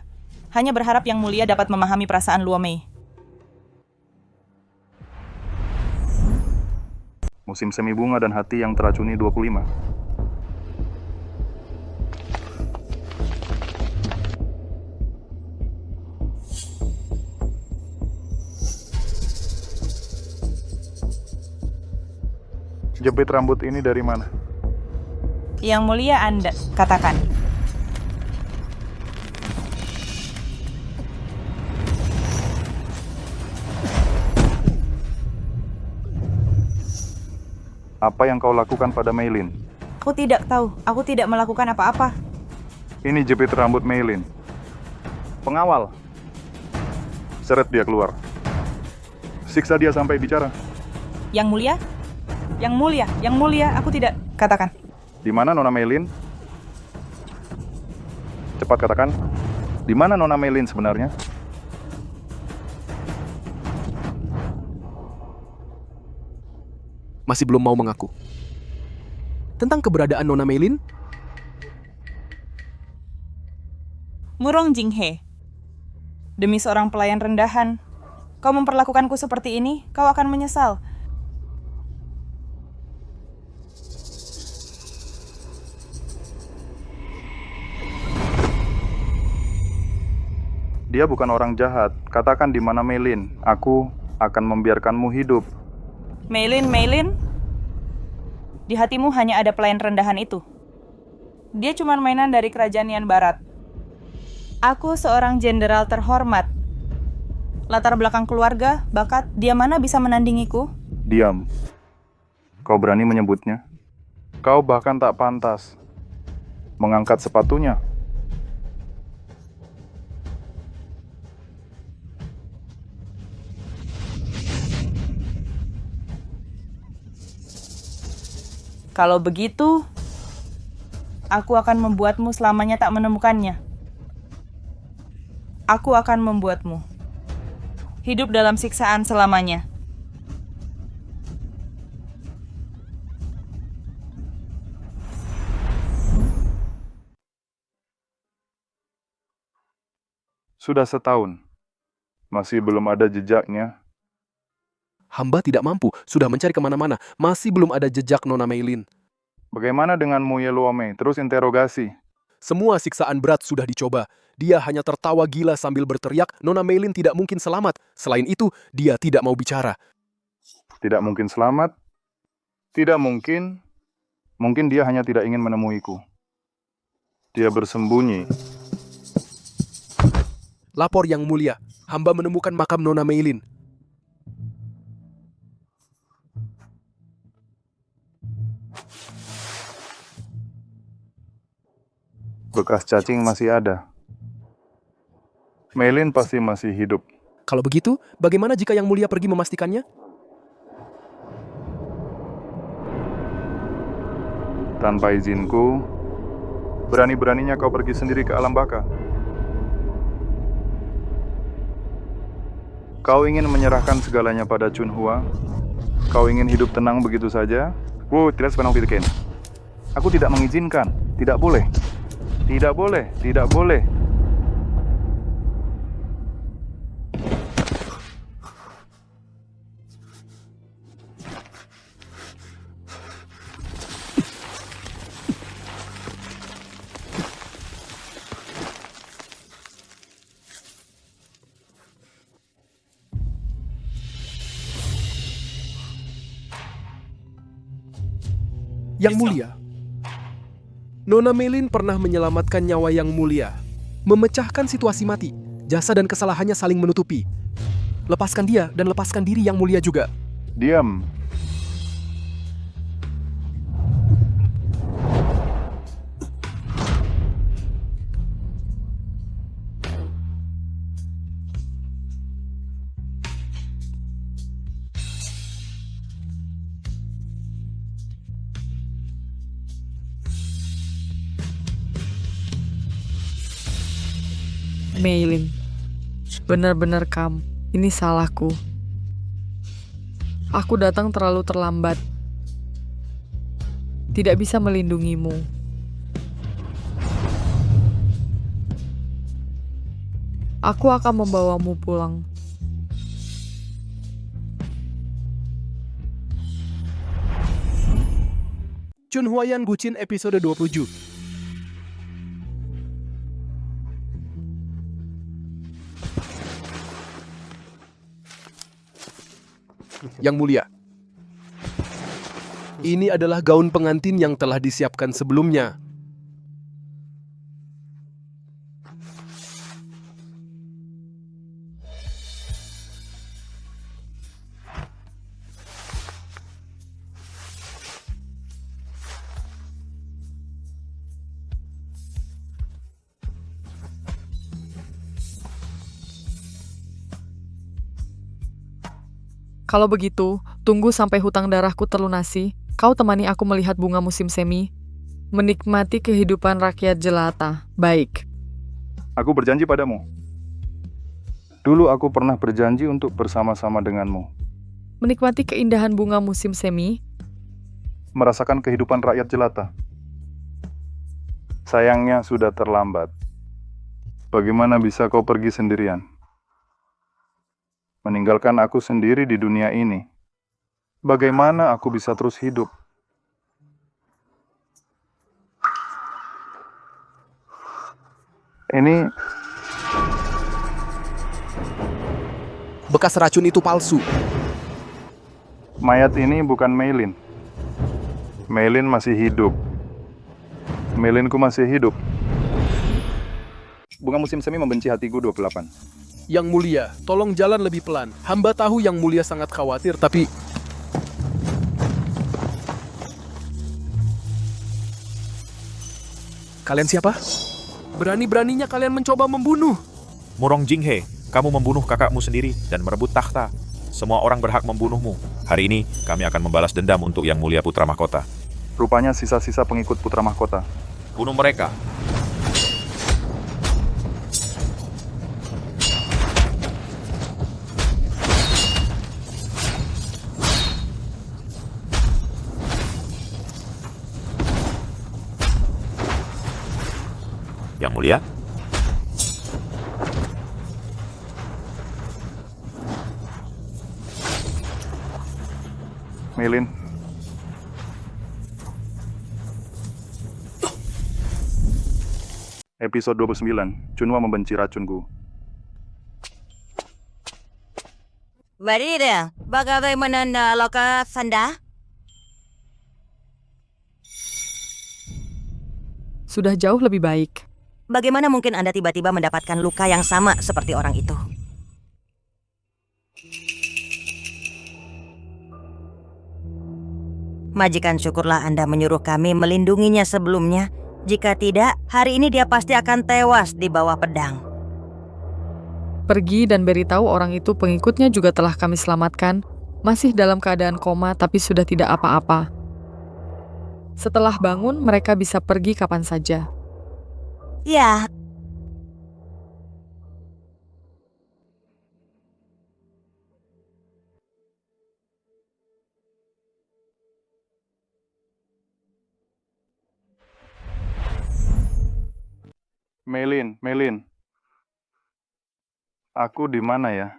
Speaker 9: Hanya berharap Yang Mulia dapat memahami perasaan Luo Mei.
Speaker 2: Musim semi bunga dan hati yang teracuni 25. Jepit rambut ini dari mana?
Speaker 9: Yang Mulia Anda, katakan.
Speaker 2: Apa yang kau lakukan pada Meilin?
Speaker 9: Aku tidak tahu, aku tidak melakukan apa-apa.
Speaker 2: Ini jepit rambut Meilin. Pengawal. Seret dia keluar. Siksa dia sampai bicara.
Speaker 9: Yang Mulia? Yang Mulia, Yang Mulia, aku tidak. Katakan.
Speaker 2: Di mana Nona Meilin? Cepat katakan. Di mana Nona Meilin sebenarnya?
Speaker 8: Masih belum mau mengaku. Tentang keberadaan Nona Meilin?
Speaker 9: Murong Jinghe. Demi seorang pelayan rendahan, kau memperlakukanku seperti ini, kau akan menyesal.
Speaker 2: Dia bukan orang jahat. Katakan di mana Meilin. Aku akan membiarkanmu hidup.
Speaker 9: Meilin, Meilin. Di hatimu hanya ada pelayan rendahan itu. Dia cuma mainan dari kerajaan Yan Barat. Aku seorang jenderal terhormat. Latar belakang keluarga, bakat, dia mana bisa menandingiku?
Speaker 2: Diam. Kau berani menyebutnya? Kau bahkan tak pantas mengangkat sepatunya.
Speaker 9: Kalau begitu, aku akan membuatmu selamanya tak menemukannya. Aku akan membuatmu hidup dalam siksaan selamanya.
Speaker 2: Sudah setahun. Masih belum ada jejaknya.
Speaker 8: Hamba tidak mampu, sudah mencari kemana-mana, masih belum ada jejak Nona Meilin.
Speaker 2: Bagaimana dengan Muye Luo Mei? Terus interogasi.
Speaker 8: Semua siksaan berat sudah dicoba. Dia hanya tertawa gila sambil berteriak, Nona Meilin tidak mungkin selamat. Selain itu, dia tidak mau bicara.
Speaker 2: Tidak mungkin selamat? Tidak mungkin. Mungkin dia hanya tidak ingin menemuiku. Dia bersembunyi.
Speaker 8: Lapor Yang Mulia, hamba menemukan makam Nona Meilin.
Speaker 2: Bekas cacing masih ada. Meilin pasti masih hidup.
Speaker 8: Kalau begitu, bagaimana jika Yang Mulia pergi memastikannya?
Speaker 2: Tanpa izinku, berani-beraninya kau pergi sendiri ke alam baka. Kau ingin menyerahkan segalanya pada Chunhua? Kau ingin hidup tenang begitu saja? Tidak sepenuhnya. Aku tidak mengizinkan. Tidak boleh. Tidak boleh. Tidak boleh.
Speaker 8: Yang mulia, Nona Melin pernah menyelamatkan nyawa yang mulia, memecahkan situasi mati. Jasa dan kesalahannya saling menutupi. Lepaskan dia dan lepaskan diri yang mulia juga.
Speaker 2: Diam.
Speaker 3: Meilin, benar-benar kamu. Ini salahku. Aku datang terlalu terlambat. Tidak bisa melindungimu. Aku akan membawamu pulang.
Speaker 8: Chun Huayan Gucin episode 27. Yang mulia, ini adalah gaun pengantin yang telah disiapkan sebelumnya.
Speaker 3: Kalau begitu, tunggu sampai hutang darahku terlunasi. Kau temani aku melihat bunga musim semi, menikmati kehidupan rakyat jelata. Baik.
Speaker 2: Aku berjanji padamu. Dulu aku pernah berjanji untuk bersama-sama denganmu.
Speaker 3: Menikmati keindahan bunga musim semi,
Speaker 2: Merasakan kehidupan rakyat jelata. Sayangnya sudah terlambat. Bagaimana bisa kau pergi sendirian? Meninggalkan aku sendiri di dunia ini. Bagaimana aku bisa terus hidup? Ini
Speaker 8: Bekas racun itu palsu.
Speaker 2: mayat ini bukan Meilin. Meilin masih hidup. Meilinku masih hidup. Bunga musim semi membenci hatiku 28.
Speaker 8: Yang mulia, tolong jalan lebih pelan. Hamba tahu yang mulia sangat khawatir, tapi... Kalian siapa? Berani-beraninya kalian mencoba membunuh.
Speaker 14: Murong Jinghe, kamu membunuh kakakmu sendiri dan merebut takhta. Semua orang berhak membunuhmu. Hari ini, kami akan membalas dendam untuk Yang Mulia Putra Mahkota.
Speaker 2: Rupanya sisa-sisa pengikut Putra Mahkota.
Speaker 14: Bunuh mereka. Yang Mulia?
Speaker 2: Meilin. Episode 29. Chunhua membenci racunku.
Speaker 12: Barida, bagaimana loka Sanda?
Speaker 3: sudah jauh lebih baik.
Speaker 12: Bagaimana mungkin Anda tiba-tiba mendapatkan luka yang sama seperti orang itu? Majikan, syukurlah Anda menyuruh kami melindunginya sebelumnya. Jika tidak, hari ini dia pasti akan tewas di bawah pedang.
Speaker 3: Pergi dan beritahu orang itu pengikutnya juga telah kami selamatkan, masih dalam keadaan koma tapi sudah tidak apa-apa. Setelah bangun, mereka bisa pergi kapan saja.
Speaker 12: Ya.
Speaker 2: Meilin. Aku di mana ya?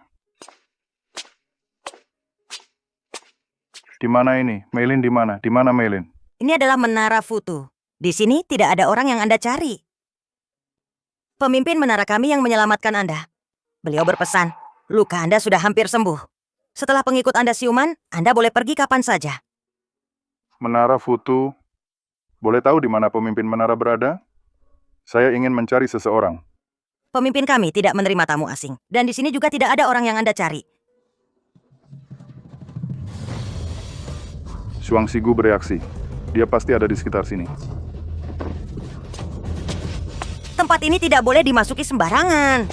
Speaker 2: Di mana ini? Meilin di mana? Di mana Meilin?
Speaker 12: Ini adalah Menara Futu. Di sini tidak ada orang yang Anda cari. Pemimpin menara kami yang menyelamatkan Anda. Beliau berpesan, luka Anda sudah hampir sembuh. Setelah pengikut Anda siuman, Anda boleh pergi kapan saja.
Speaker 2: Menara Futu. Boleh tahu di mana pemimpin menara berada? Saya ingin mencari seseorang.
Speaker 12: Pemimpin kami tidak menerima tamu asing. Dan di sini juga tidak ada orang yang Anda cari.
Speaker 2: Xuang Sigu bereaksi. Dia pasti ada di sekitar sini.
Speaker 12: Tempat ini tidak boleh dimasuki sembarangan.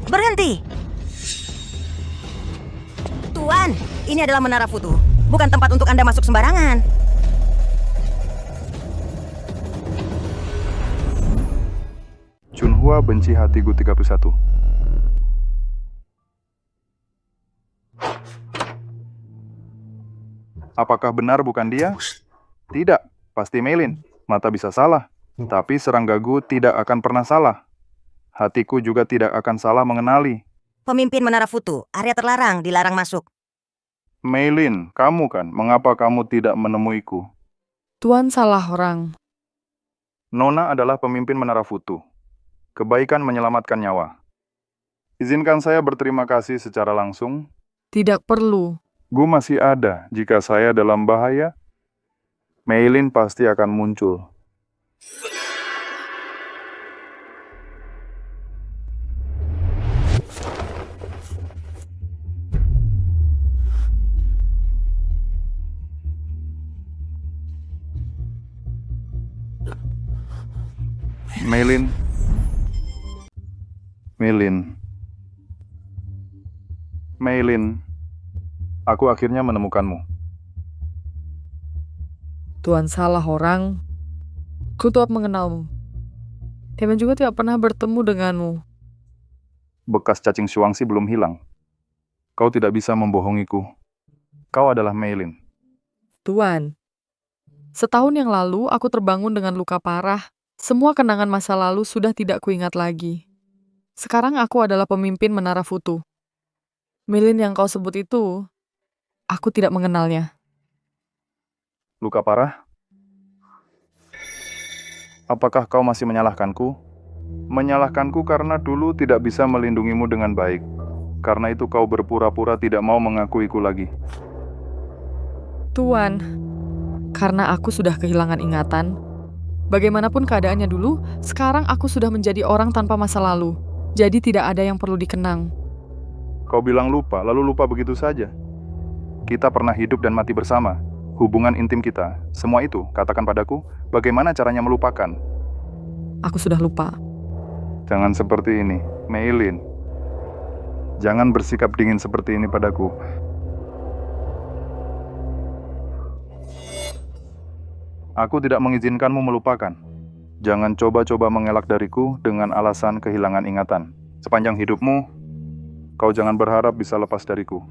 Speaker 12: Berhenti. Tuan, ini adalah Menara Futu. Bukan tempat untuk Anda masuk sembarangan.
Speaker 2: Chunhua benci hati Gu 31. Apakah benar bukan dia? Tidak, pasti Meilin. Mata bisa salah, tapi serangga Gu tidak akan pernah salah. Hatiku juga tidak akan salah mengenali.
Speaker 12: Pemimpin Menara Futu, area terlarang, dilarang masuk.
Speaker 2: Meilin, kamu kan? Mengapa kamu tidak menemuiku?
Speaker 3: Tuan salah orang.
Speaker 2: Nona adalah pemimpin Menara Futu. Kebaikan menyelamatkan nyawa. Izinkan saya berterima kasih secara langsung.
Speaker 3: Tidak perlu.
Speaker 2: Gu masih ada. Jika saya dalam bahaya, Meilin pasti akan muncul. Meilin, aku akhirnya menemukanmu.
Speaker 3: Tuan salah orang. Ku tuap mengenalmu. Temen juga tidak pernah bertemu denganmu.
Speaker 2: Bekas cacing Xuangxi belum hilang. Kau tidak bisa membohongiku. Kau adalah Meilin.
Speaker 3: Tuan, setahun yang lalu aku terbangun dengan luka parah. Semua kenangan masa lalu sudah tidak kuingat lagi. Sekarang aku adalah pemimpin Menara Futu. Meilin yang kau sebut itu, aku tidak mengenalnya.
Speaker 2: Luka parah? Apakah kau masih menyalahkanku? Menyalahkanku karena dulu tidak bisa melindungimu dengan baik. Karena itu kau berpura-pura tidak mau mengakuiku lagi.
Speaker 3: Tuan, karena aku sudah kehilangan ingatan, bagaimanapun keadaannya dulu, sekarang aku sudah menjadi orang tanpa masa lalu. Jadi tidak ada yang perlu dikenang.
Speaker 2: Kau bilang lupa, lalu lupa begitu saja. Kita pernah hidup dan mati bersama. Hubungan intim kita, semua itu, katakan padaku, bagaimana caranya melupakan?
Speaker 3: Aku sudah lupa.
Speaker 2: Jangan seperti ini, Meilin. Jangan bersikap dingin seperti ini padaku. Aku tidak mengizinkanmu melupakan. Jangan coba-coba mengelak dariku dengan alasan kehilangan ingatan. Sepanjang hidupmu, kau jangan berharap bisa lepas dariku.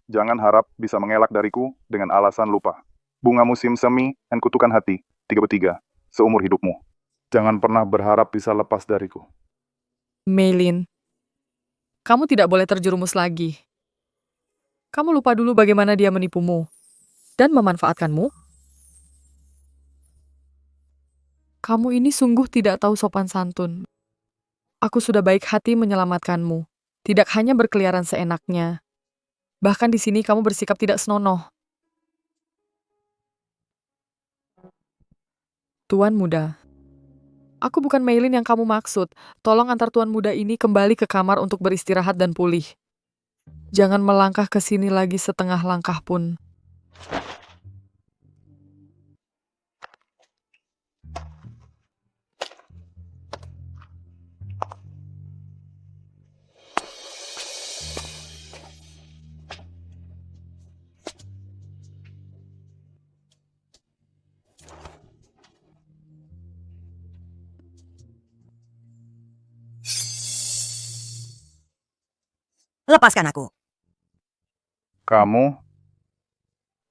Speaker 2: Jangan harap bisa mengelak dariku dengan alasan lupa. Bunga musim semi dan kutukan hati, 33, seumur hidupmu. Jangan pernah berharap bisa lepas dariku.
Speaker 3: Meilin, kamu tidak boleh terjerumus lagi. Kamu lupa dulu bagaimana dia menipumu dan memanfaatkanmu. Kamu ini sungguh tidak tahu sopan santun. Aku sudah baik hati menyelamatkanmu, tidak hanya berkeliaran seenaknya. Bahkan di sini kamu bersikap tidak senonoh. Tuan muda, aku bukan Meilin yang kamu maksud. Tolong antar tuan muda ini kembali ke kamar untuk beristirahat dan pulih. Jangan melangkah ke sini lagi setengah langkah pun.
Speaker 12: Lepaskan aku.
Speaker 2: Kamu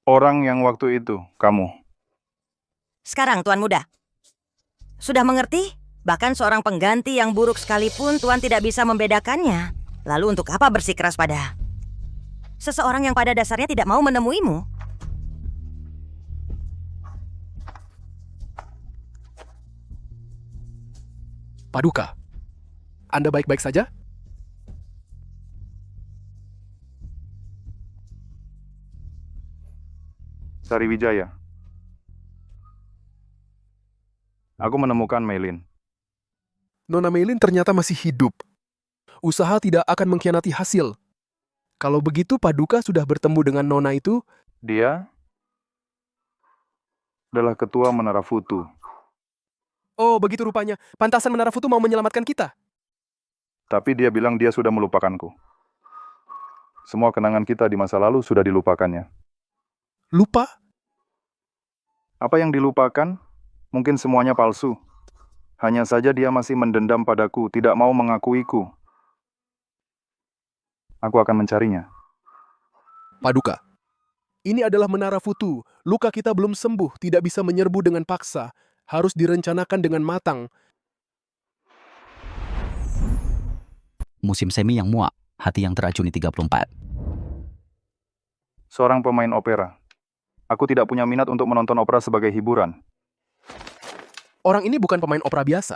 Speaker 2: Orang yang waktu itu, kamu.
Speaker 12: Sekarang, Tuan Muda. Sudah mengerti? Bahkan seorang pengganti yang buruk sekalipun Tuan tidak bisa membedakannya. Lalu untuk apa bersikeras pada seseorang yang pada dasarnya tidak mau menemuimu?
Speaker 8: Paduka, Anda baik-baik saja?
Speaker 2: Sariwijaya. Aku menemukan Meilin.
Speaker 8: Nona Meilin ternyata masih hidup. Usaha tidak akan mengkhianati hasil. Kalau begitu Paduka sudah bertemu dengan Nona itu?
Speaker 2: Dia adalah ketua Menara Futu.
Speaker 8: Oh, begitu rupanya. Pantasan Menara Futu mau menyelamatkan kita.
Speaker 2: Tapi dia bilang dia sudah melupakanku. Semua kenangan kita di masa lalu sudah dilupakannya.
Speaker 8: Lupa?
Speaker 2: Apa yang dilupakan? Mungkin semuanya palsu. Hanya saja dia masih mendendam padaku, tidak mau mengakuiku. Aku akan mencarinya.
Speaker 8: Paduka, ini adalah Menara Futu. Luka kita belum sembuh, tidak bisa menyerbu dengan paksa. Harus direncanakan dengan matang.
Speaker 15: Musim semi yang muak, hati yang teracuni 34.
Speaker 2: Seorang pemain opera. Aku tidak punya minat untuk menonton opera sebagai hiburan.
Speaker 8: Orang ini bukan pemain opera biasa.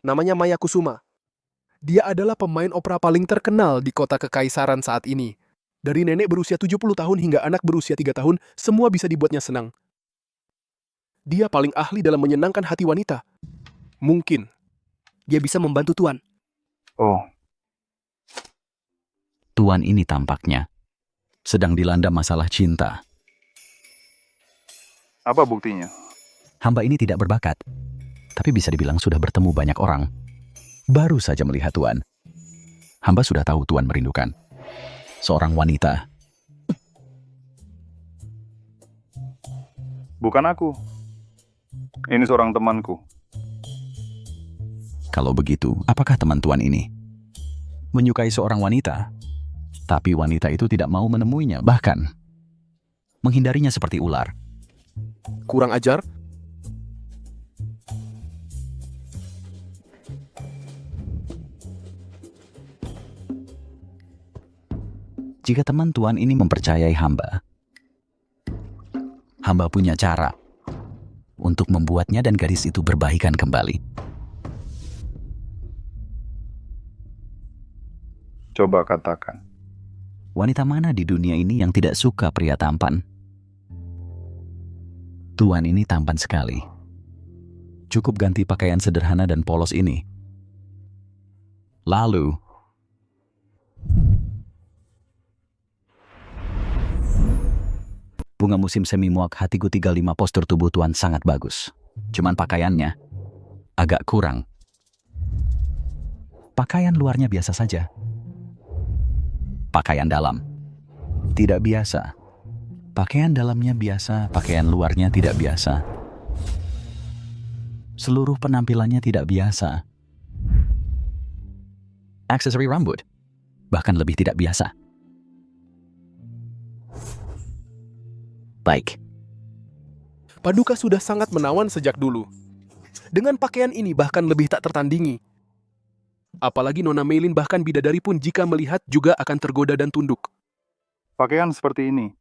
Speaker 8: Namanya Maya Kusuma. Dia adalah pemain opera paling terkenal di kota kekaisaran saat ini. Dari nenek berusia 70 tahun hingga anak berusia 3 tahun, semua bisa dibuatnya senang. Dia paling ahli dalam menyenangkan hati wanita. Mungkin dia bisa membantu Tuan.
Speaker 2: Oh.
Speaker 15: Tuan ini tampaknya sedang dilanda masalah cinta.
Speaker 2: Apa buktinya?
Speaker 15: Hamba ini tidak berbakat, tapi bisa dibilang sudah bertemu banyak orang. Baru saja melihat Tuan. Hamba sudah tahu Tuan merindukan seorang wanita.
Speaker 2: Bukan aku. Ini seorang temanku.
Speaker 15: Kalau begitu, apakah teman Tuan ini menyukai seorang wanita, tapi wanita itu tidak mau menemuinya, bahkan menghindarinya seperti ular?
Speaker 8: Kurang ajar?
Speaker 15: Jika teman Tuan ini mempercayai hamba, hamba punya cara untuk membuatnya dan gadis itu berbaikan kembali.
Speaker 2: Coba katakan.
Speaker 15: Wanita mana di dunia ini yang tidak suka pria tampan? Tuan ini tampan sekali. Cukup ganti pakaian sederhana dan polos ini. Lalu, bunga musim semi muak hatiku 35. Postur tubuh Tuan sangat bagus. Cuman pakaiannya agak kurang. Pakaian luarnya biasa saja. Pakaian dalam tidak biasa. Pakaian dalamnya biasa, pakaian luarnya tidak biasa. Seluruh penampilannya tidak biasa. Aksesori rambut bahkan lebih tidak biasa. Baik.
Speaker 8: Paduka sudah sangat menawan sejak dulu. Dengan pakaian ini bahkan lebih tak tertandingi. Apalagi Nona Meilin bahkan bidadari pun jika melihat juga akan tergoda dan tunduk.
Speaker 2: Pakaian seperti ini.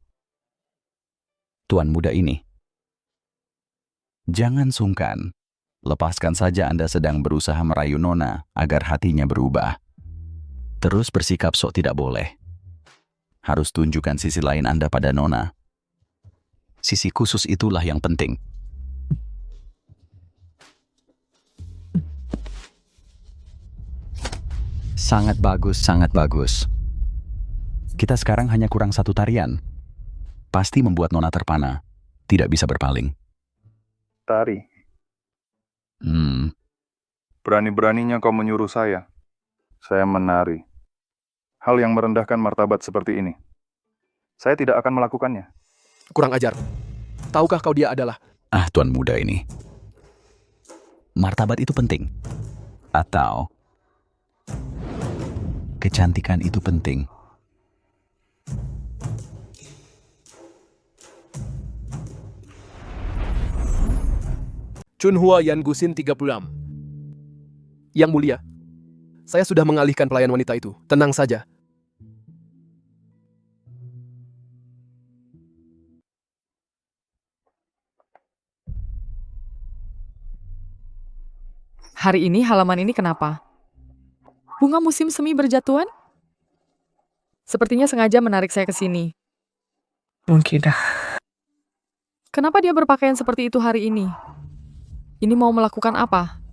Speaker 15: Tuan muda ini, jangan sungkan. Lepaskan saja Anda sedang berusaha merayu Nona agar hatinya berubah. Terus bersikap sok tidak boleh. Harus tunjukkan sisi lain Anda pada Nona. Sisi khusus itulah yang penting. Sangat bagus, sangat bagus. Kita sekarang hanya kurang satu tarian. Pasti membuat Nona terpana. Tidak bisa berpaling.
Speaker 2: Tari. Berani-beraninya kau menyuruh saya. Saya menari. Hal yang merendahkan martabat seperti ini. Saya tidak akan melakukannya.
Speaker 8: Kurang ajar. Tahukah kau dia adalah?
Speaker 15: Ah, tuan muda ini. Martabat itu penting. Atau kecantikan itu penting.
Speaker 8: Chunhua Yangusin 36. Yang mulia, saya sudah mengalihkan pelayan wanita itu. Tenang saja.
Speaker 3: Hari ini halaman ini kenapa? Bunga musim semi berjatuhan? Sepertinya sengaja menarik saya ke sini.
Speaker 16: Mungkin dah.
Speaker 3: Kenapa dia berpakaian seperti itu hari ini? Ini mau melakukan apa?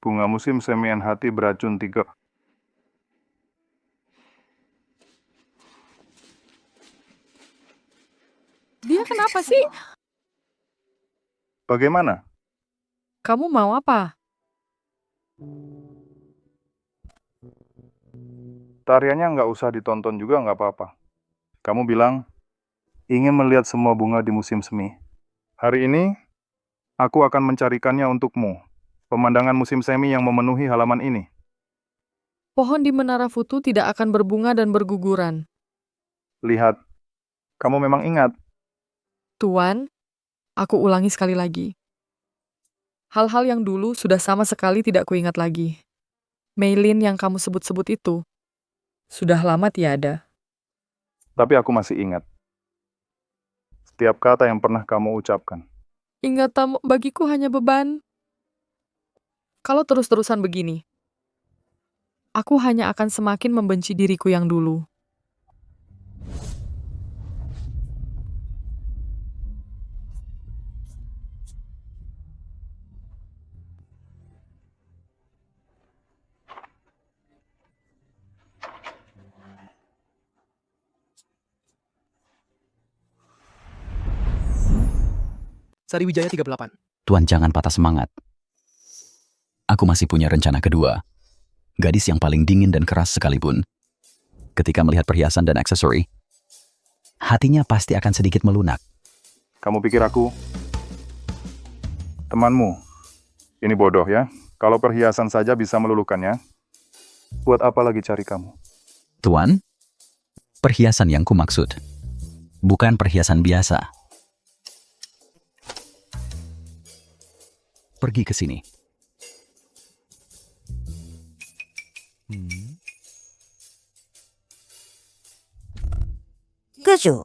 Speaker 2: Bunga musim semian hati beracun 3.
Speaker 3: Dia kenapa sih?
Speaker 2: Bagaimana?
Speaker 3: Kamu mau apa?
Speaker 2: Tariannya nggak usah ditonton juga nggak apa-apa. Kamu bilang ingin melihat semua bunga di musim semi. Hari ini, aku akan mencarikannya untukmu. Pemandangan musim semi yang memenuhi halaman ini.
Speaker 3: Pohon di Menara Futu tidak akan berbunga dan berguguran.
Speaker 2: Lihat, kamu memang ingat.
Speaker 3: Tuan, aku ulangi sekali lagi. Hal-hal yang dulu sudah sama sekali tidak kuingat lagi. Meilin yang kamu sebut-sebut itu sudah lama tiada.
Speaker 2: Tapi aku masih ingat. Setiap kata yang pernah kamu ucapkan.
Speaker 3: Ingatan bagiku hanya beban. Kalau terus-terusan begini, aku hanya akan semakin membenci diriku yang dulu.
Speaker 8: Sariwijaya 38.
Speaker 15: Tuan jangan patah semangat. Aku masih punya rencana kedua. Gadis yang paling dingin dan keras sekalipun. Ketika melihat perhiasan dan aksesori, hatinya pasti akan sedikit melunak.
Speaker 2: Kamu pikir aku temanmu? Ini bodoh ya. Kalau perhiasan saja bisa meluluhkannya, buat apa lagi cari kamu?
Speaker 15: Tuan, perhiasan yang kumaksud bukan perhiasan biasa. Pergi ke sini.
Speaker 12: Geju,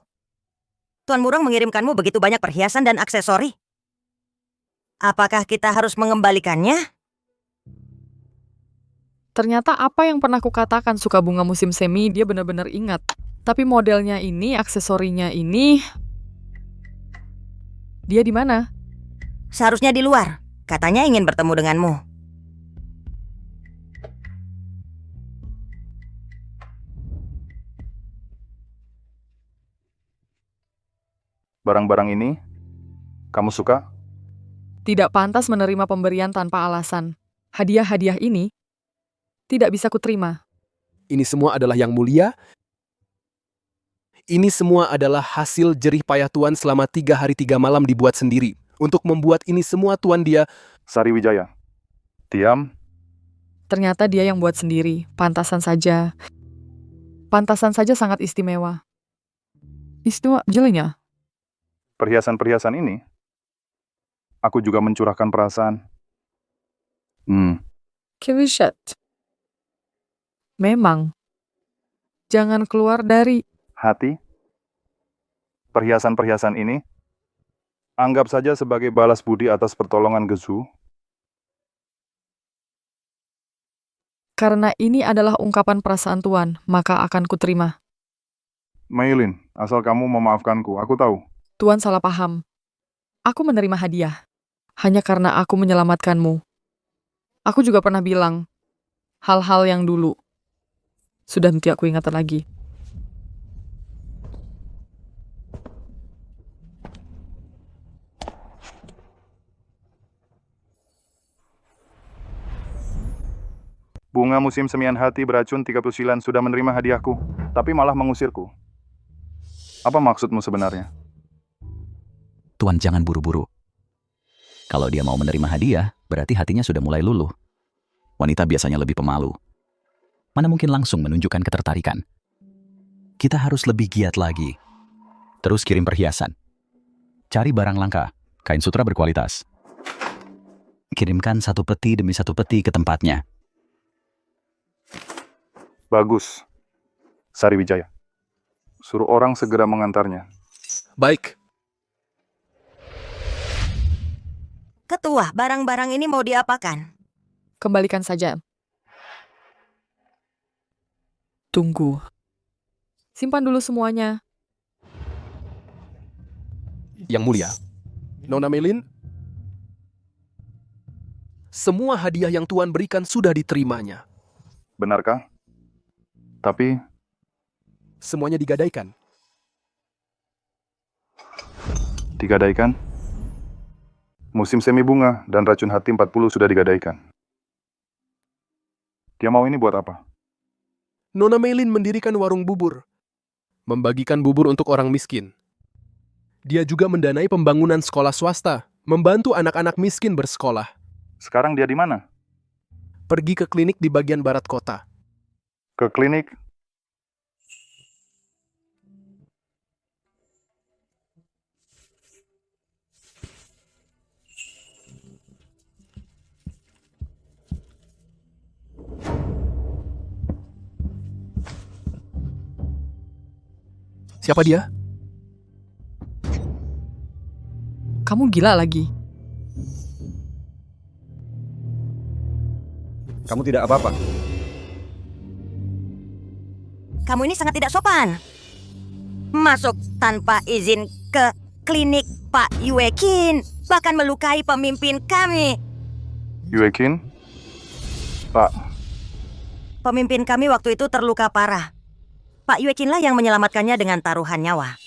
Speaker 12: Tuan Murong mengirimkanmu begitu banyak perhiasan dan aksesori. Apakah kita harus mengembalikannya?
Speaker 3: Ternyata apa yang pernah kukatakan suka bunga musim semi, dia benar-benar ingat. Tapi modelnya ini, aksesorinya ini... Dia di mana?
Speaker 12: Seharusnya di luar. Katanya ingin bertemu denganmu.
Speaker 2: Barang-barang ini, kamu suka?
Speaker 3: Tidak pantas menerima pemberian tanpa alasan. Hadiah-hadiah ini tidak bisa kuterima.
Speaker 8: Ini semua adalah yang mulia. Ini semua adalah hasil jerih payah Tuan selama 3 hari 3 malam dibuat sendiri. Untuk membuat ini semua Tuan dia...
Speaker 2: Sariwijaya, diam.
Speaker 3: Ternyata dia yang buat sendiri. Pantasan saja. Pantasan saja sangat istimewa. Istimewa jelinya.
Speaker 2: Perhiasan-perhiasan ini, aku juga mencurahkan perasaan.
Speaker 3: Kilishat. Memang. Jangan keluar dari...
Speaker 2: Hati. Perhiasan-perhiasan ini, anggap saja sebagai balas budi atas pertolongan Gezu.
Speaker 3: Karena ini adalah ungkapan perasaan Tuan, maka akan kuterima.
Speaker 2: Meilin, asal kamu memaafkanku, aku tahu.
Speaker 3: Tuan salah paham. Aku menerima hadiah. Hanya karena aku menyelamatkanmu. Aku juga pernah bilang hal-hal yang dulu. Sudah nanti aku ingatan lagi.
Speaker 2: Bunga musim semian hati beracun 39 sudah menerima hadiahku, tapi malah mengusirku. Apa maksudmu sebenarnya?
Speaker 15: Tuan jangan buru-buru. Kalau dia mau menerima hadiah, berarti hatinya sudah mulai luluh. Wanita biasanya lebih pemalu. Mana mungkin langsung menunjukkan ketertarikan. Kita harus lebih giat lagi. Terus kirim perhiasan. Cari barang langka, kain sutra berkualitas. Kirimkan satu peti demi satu peti ke tempatnya.
Speaker 2: Bagus. Sariwijaya. Suruh orang segera mengantarnya.
Speaker 8: Baik.
Speaker 12: Ketua, barang-barang ini mau diapakan?
Speaker 3: Kembalikan saja. Tunggu. Simpan dulu semuanya.
Speaker 8: Yang Mulia. Nona Melin, semua hadiah yang Tuan berikan sudah diterimanya.
Speaker 2: Benarkah? Tapi
Speaker 8: semuanya digadaikan.
Speaker 2: Digadaikan? Musim semi bunga dan racun hati 40 sudah digadaikan. Dia mau ini buat apa?
Speaker 8: Nona Melin mendirikan warung bubur. Membagikan bubur untuk orang miskin. Dia juga mendanai pembangunan sekolah swasta. Membantu anak-anak miskin bersekolah.
Speaker 2: Sekarang dia di mana?
Speaker 8: Pergi ke klinik di bagian barat kota.
Speaker 2: Ke klinik?
Speaker 8: Siapa dia?
Speaker 3: Kamu gila lagi.
Speaker 17: Kamu tidak apa-apa.
Speaker 12: Kamu ini sangat tidak sopan. Masuk tanpa izin ke klinik Pak Yuekin, bahkan melukai pemimpin kami.
Speaker 2: Yuekin? Pak.
Speaker 12: Pemimpin kami waktu itu terluka parah. Pak Yuekinlah yang menyelamatkannya dengan taruhan nyawa.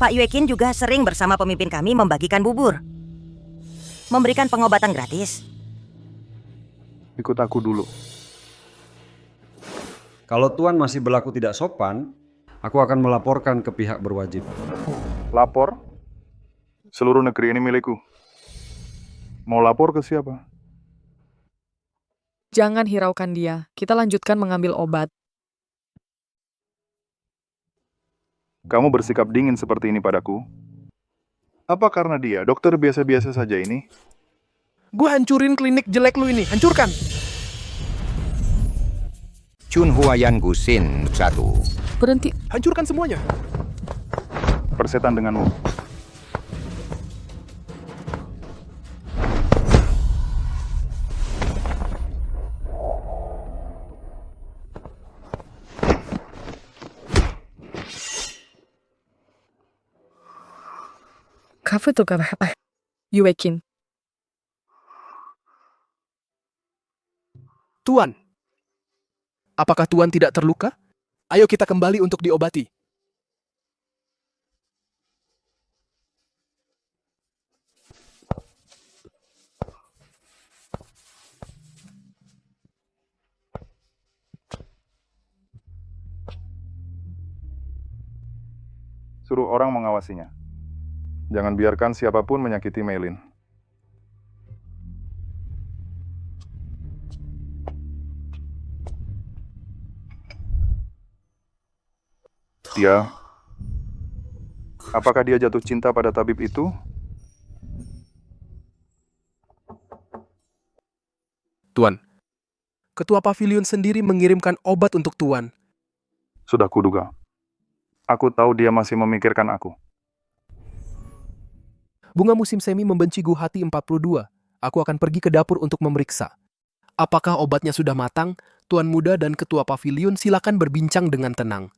Speaker 12: Pak Yuekin juga sering bersama pemimpin kami membagikan bubur. Memberikan pengobatan gratis.
Speaker 2: Ikut aku dulu.
Speaker 17: Kalau Tuan masih berlaku tidak sopan, aku akan melaporkan ke pihak berwajib.
Speaker 2: Lapor? Seluruh negeri ini milikku. Mau lapor ke siapa?
Speaker 3: Jangan hiraukan dia. Kita lanjutkan mengambil obat.
Speaker 2: Kamu bersikap dingin seperti ini padaku? Apa karena dia, dokter biasa-biasa saja ini?
Speaker 8: Gue hancurin klinik jelek lu ini. Hancurkan!
Speaker 6: Chun Huayan Gusin 1.
Speaker 3: Berhenti.
Speaker 8: Hancurkan semuanya.
Speaker 2: Persetan denganmu.
Speaker 3: Kafe tuh apa? Yuekin.
Speaker 8: Tuan, apakah Tuan tidak terluka? Ayo kita kembali untuk diobati.
Speaker 2: Suruh orang mengawasinya. Jangan biarkan siapapun menyakiti Melin. Dia... Apakah dia jatuh cinta pada tabib itu?
Speaker 8: Tuan, Ketua Pavilion sendiri mengirimkan obat untuk Tuan.
Speaker 2: Sudah kuduga. Aku tahu dia masih memikirkan aku.
Speaker 8: Bunga musim semi membenci Guhati 42. Aku akan pergi ke dapur untuk memeriksa. Apakah obatnya sudah matang? Tuan Muda dan Ketua Pavilion silakan berbincang dengan tenang.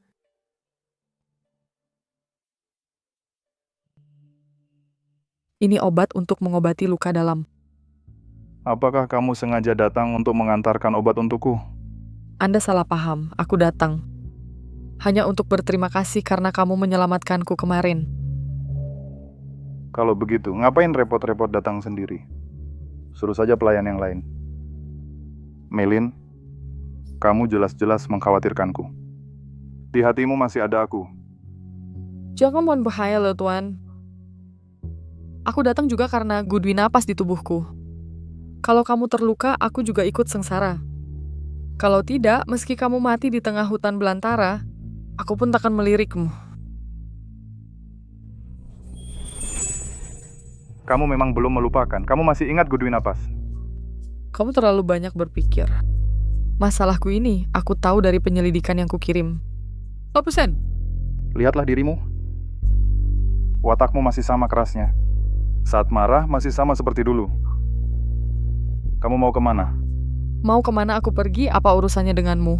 Speaker 3: Ini obat untuk mengobati luka dalam.
Speaker 2: Apakah kamu sengaja datang untuk mengantarkan obat untukku?
Speaker 3: Anda salah paham. Aku datang hanya untuk berterima kasih karena kamu menyelamatkanku kemarin.
Speaker 2: Kalau begitu, ngapain repot-repot datang sendiri? Suruh saja pelayan yang lain. Melin, kamu jelas-jelas mengkhawatirkanku. Di hatimu masih ada aku.
Speaker 3: Jangan mohon bahaya loh, Tuan. Aku datang juga karena gudwi napas di tubuhku. Kalau kamu terluka, aku juga ikut sengsara. Kalau tidak, meski kamu mati di tengah hutan belantara, aku pun takkan melirikmu.
Speaker 2: Kamu memang belum melupakan. Kamu masih ingat gudwi napas.
Speaker 3: Kamu terlalu banyak berpikir. Masalahku ini, aku tahu dari penyelidikan yang kukirim. Apa Sen?
Speaker 2: Lihatlah dirimu. Watakmu masih sama kerasnya. Saat marah masih sama seperti dulu. Kamu mau kemana?
Speaker 3: Mau kemana aku pergi, apa urusannya denganmu?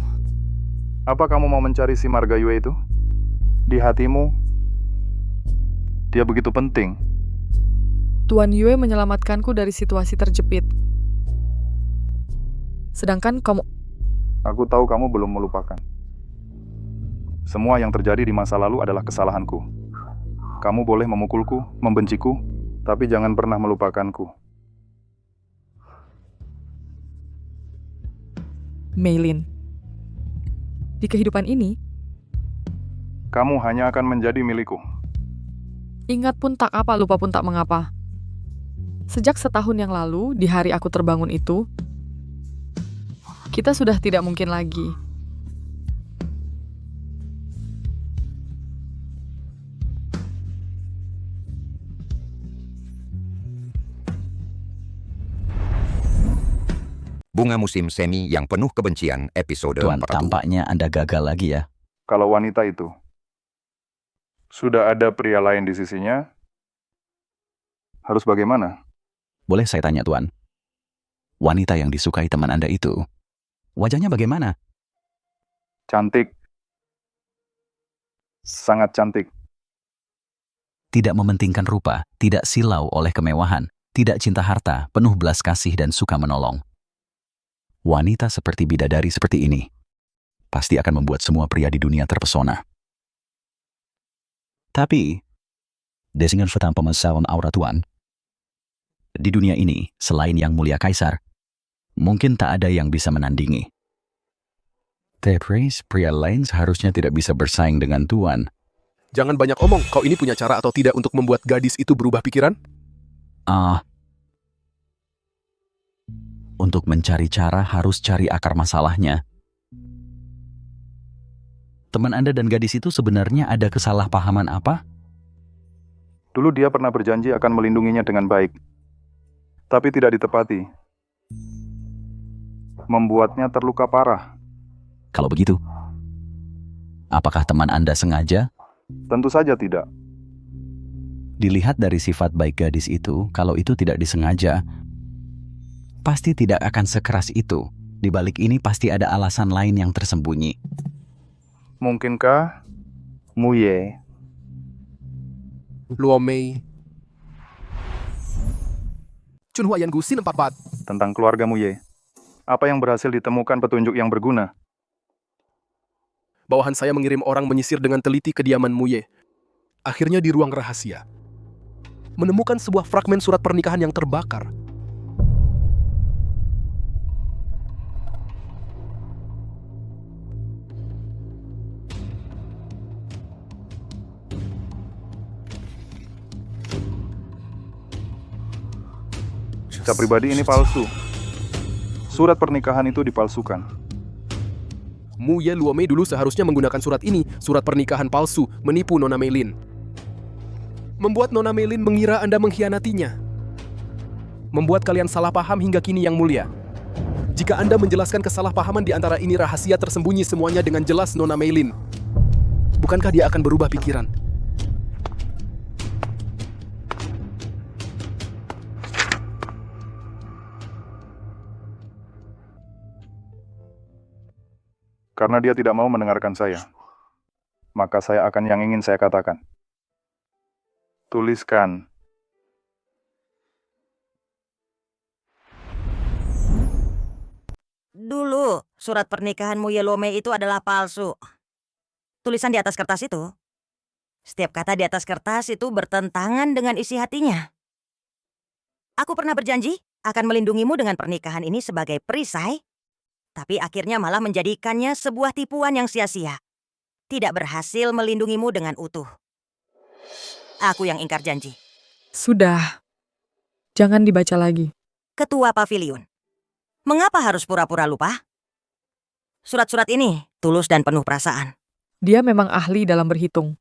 Speaker 2: Apa kamu mau mencari si Margayue itu? Di hatimu, dia begitu penting.
Speaker 3: Tuan Yue menyelamatkanku dari situasi terjepit. Sedangkan kamu...
Speaker 2: Aku tahu kamu belum melupakan. Semua yang terjadi di masa lalu adalah kesalahanku. Kamu boleh memukulku, membenciku, tapi jangan pernah melupakanku.
Speaker 3: Meilin. Di kehidupan ini,
Speaker 2: kamu hanya akan menjadi milikku.
Speaker 3: Ingat pun tak apa, lupa pun tak mengapa. Sejak setahun yang lalu, di hari aku terbangun itu, kita sudah tidak mungkin lagi.
Speaker 6: Bunga musim semi yang penuh kebencian episode
Speaker 15: Tuan,
Speaker 6: 4.
Speaker 15: tampaknya Anda gagal lagi ya.
Speaker 2: Kalau wanita itu sudah ada pria lain di sisinya, harus bagaimana?
Speaker 15: Boleh saya tanya, Tuan? Wanita yang disukai teman Anda itu, wajahnya bagaimana?
Speaker 2: Cantik. Sangat cantik.
Speaker 15: Tidak mementingkan rupa, tidak silau oleh kemewahan, tidak cinta harta, penuh belas kasih dan suka menolong. Wanita seperti bidadari seperti ini pasti akan membuat semua pria di dunia terpesona. Tapi, dengan fatan pemasaran aura Tuan, di dunia ini, selain Yang Mulia Kaisar, mungkin tak ada yang bisa menandingi. Tapi, pria lain seharusnya tidak bisa bersaing dengan Tuan.
Speaker 8: Jangan banyak omong, kau ini punya cara atau tidak untuk membuat gadis itu berubah pikiran?
Speaker 15: Untuk mencari cara harus cari akar masalahnya. Teman Anda dan gadis itu sebenarnya ada kesalahpahaman apa?
Speaker 2: Dulu dia pernah berjanji akan melindunginya dengan baik. Tapi tidak ditepati. Membuatnya terluka parah.
Speaker 15: Kalau begitu, apakah teman Anda sengaja?
Speaker 2: Tentu saja tidak.
Speaker 15: Dilihat dari sifat baik gadis itu, kalau itu tidak disengaja, pasti tidak akan sekeras itu. Di balik ini pasti ada alasan lain yang tersembunyi.
Speaker 2: Mungkinkah Muye,
Speaker 8: Luomei, Chunhua Yan Gusin 44.
Speaker 2: tentang keluarga Muye? Apa yang berhasil ditemukan petunjuk yang berguna?
Speaker 8: Bawahan saya mengirim orang menyisir dengan teliti kediaman Muye. Akhirnya di ruang rahasia, menemukan sebuah fragmen surat pernikahan yang terbakar.
Speaker 2: Secara pribadi ini palsu. Surat pernikahan itu dipalsukan.
Speaker 8: Muye Luomei dulu seharusnya menggunakan surat ini, surat pernikahan palsu, menipu Nona Meilin. Membuat Nona Meilin mengira Anda mengkhianatinya. Membuat kalian salah paham hingga kini Yang Mulia. Jika Anda menjelaskan kesalahpahaman di antara ini rahasia tersembunyi semuanya dengan jelas Nona Meilin, bukankah dia akan berubah pikiran?
Speaker 2: Karena dia tidak mau mendengarkan saya, maka saya akan yang ingin saya katakan. Tuliskan.
Speaker 12: Dulu, surat pernikahanmu Yelome itu adalah palsu. Tulisan di atas kertas itu, setiap kata di atas kertas itu bertentangan dengan isi hatinya. Aku pernah berjanji akan melindungimu dengan pernikahan ini sebagai perisai, tapi akhirnya malah menjadikannya sebuah tipuan yang sia-sia. Tidak berhasil melindungimu dengan utuh. Aku yang ingkar janji.
Speaker 3: Sudah. Jangan dibaca lagi.
Speaker 12: Ketua Pavilion, mengapa harus pura-pura lupa? Surat-surat ini tulus dan penuh perasaan.
Speaker 3: Dia memang ahli dalam berhitung.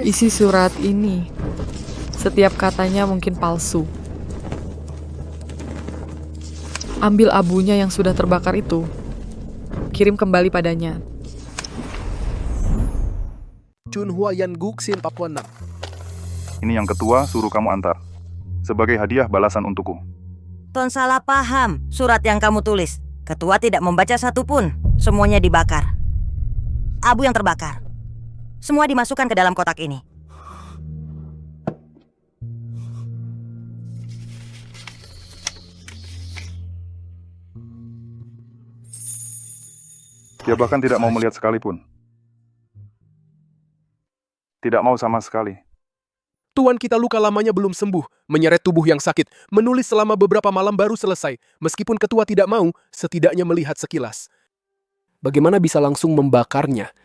Speaker 3: Isi surat ini, setiap katanya mungkin palsu. Ambil abunya yang sudah terbakar itu, kirim kembali padanya.
Speaker 8: Chunhua Yan Guksin Papua 6.
Speaker 2: Ini yang ketua suruh kamu antar. Sebagai hadiah balasan untukku.
Speaker 12: Tuan salah paham surat yang kamu tulis. Ketua tidak membaca satupun. Semuanya dibakar. Abu yang terbakar. Semua dimasukkan ke dalam kotak ini.
Speaker 2: Dia bahkan tidak mau melihat sekalipun. Tidak mau sama sekali.
Speaker 8: Tuan kita luka lamanya belum sembuh, menyeret tubuh yang sakit, menulis selama beberapa malam baru selesai. Meskipun ketua tidak mau, setidaknya melihat sekilas. Bagaimana bisa langsung membakarnya?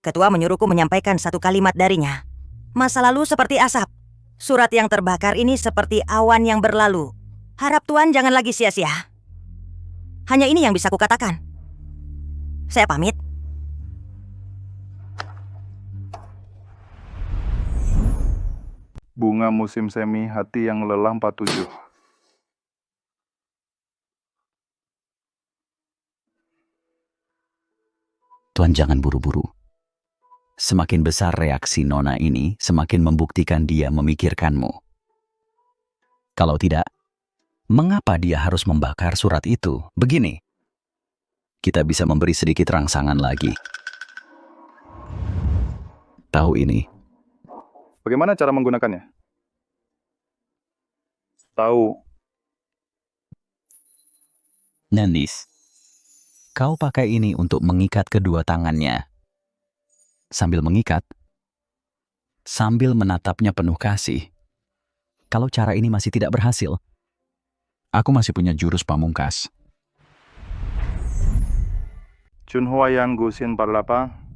Speaker 12: Ketua menyuruhku menyampaikan satu kalimat darinya. Masa lalu seperti asap. Surat yang terbakar ini seperti awan yang berlalu. Harap Tuan jangan lagi sia-sia. Hanya ini yang bisa kukatakan. Saya pamit.
Speaker 2: Bunga musim semi, hati yang lelah 47.
Speaker 15: Tuan jangan buru-buru. Semakin besar reaksi Nona ini, semakin membuktikan dia memikirkanmu. Kalau tidak, mengapa dia harus membakar surat itu? Begini, kita bisa memberi sedikit rangsangan lagi. Tahu ini.
Speaker 2: Bagaimana cara menggunakannya? Tahu.
Speaker 15: Nandis, kau pakai ini untuk mengikat kedua tangannya. Sambil mengikat, sambil menatapnya penuh kasih. Kalau cara ini masih tidak berhasil, aku masih punya jurus pamungkas.
Speaker 2: Chunhua Yan Guksin 48.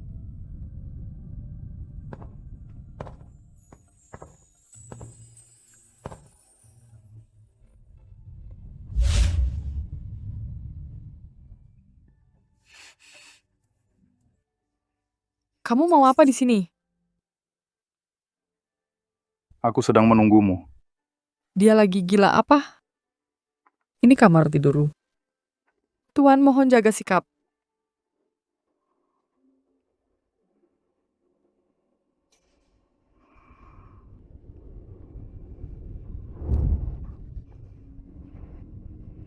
Speaker 3: Kamu mau apa di sini?
Speaker 2: Aku sedang menunggumu.
Speaker 3: Dia lagi gila apa? Ini kamar tidurku. Tuan mohon jaga sikap.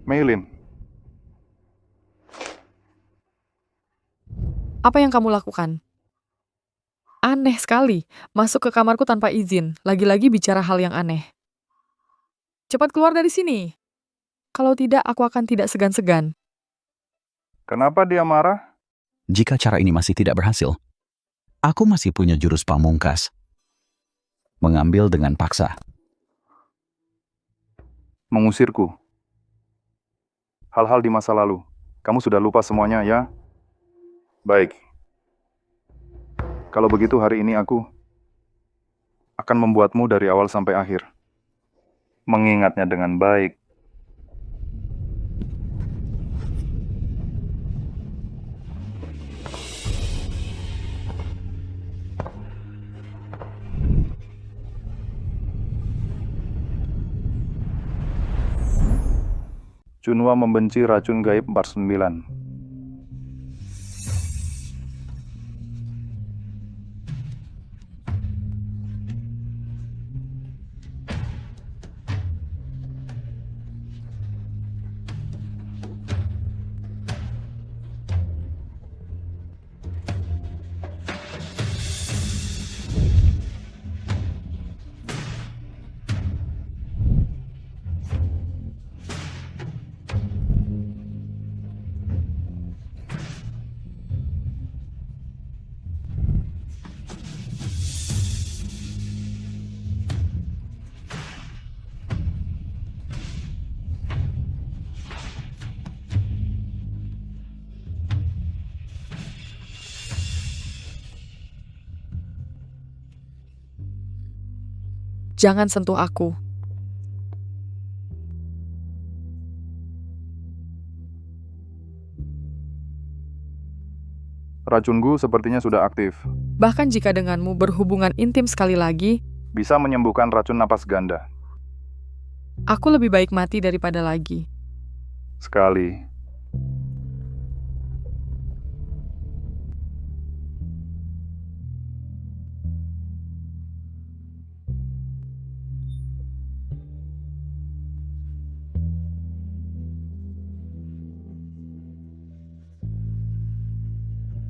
Speaker 2: Meilin,
Speaker 3: Apa yang kamu lakukan? Aneh sekali, masuk ke kamarku tanpa izin, lagi-lagi bicara hal yang aneh. Cepat keluar dari sini. Kalau tidak, aku akan tidak segan-segan.
Speaker 2: kenapa dia marah?
Speaker 15: Jika cara ini masih tidak berhasil, aku masih punya jurus pamungkas. Mengambil dengan paksa.
Speaker 2: Mengusirku. Hal-hal di masa lalu. Kamu sudah lupa semuanya, ya? Baik. Kalau begitu hari ini aku akan membuatmu dari awal sampai akhir. Mengingatnya dengan baik. Chunhua membenci racun gaib 49.
Speaker 3: Jangan sentuh aku.
Speaker 2: Racunku sepertinya sudah aktif.
Speaker 3: Bahkan jika denganmu berhubungan intim sekali lagi,
Speaker 2: Bisa menyembuhkan racun napas ganda.
Speaker 3: aku lebih baik mati daripada lagi.
Speaker 2: Sekali.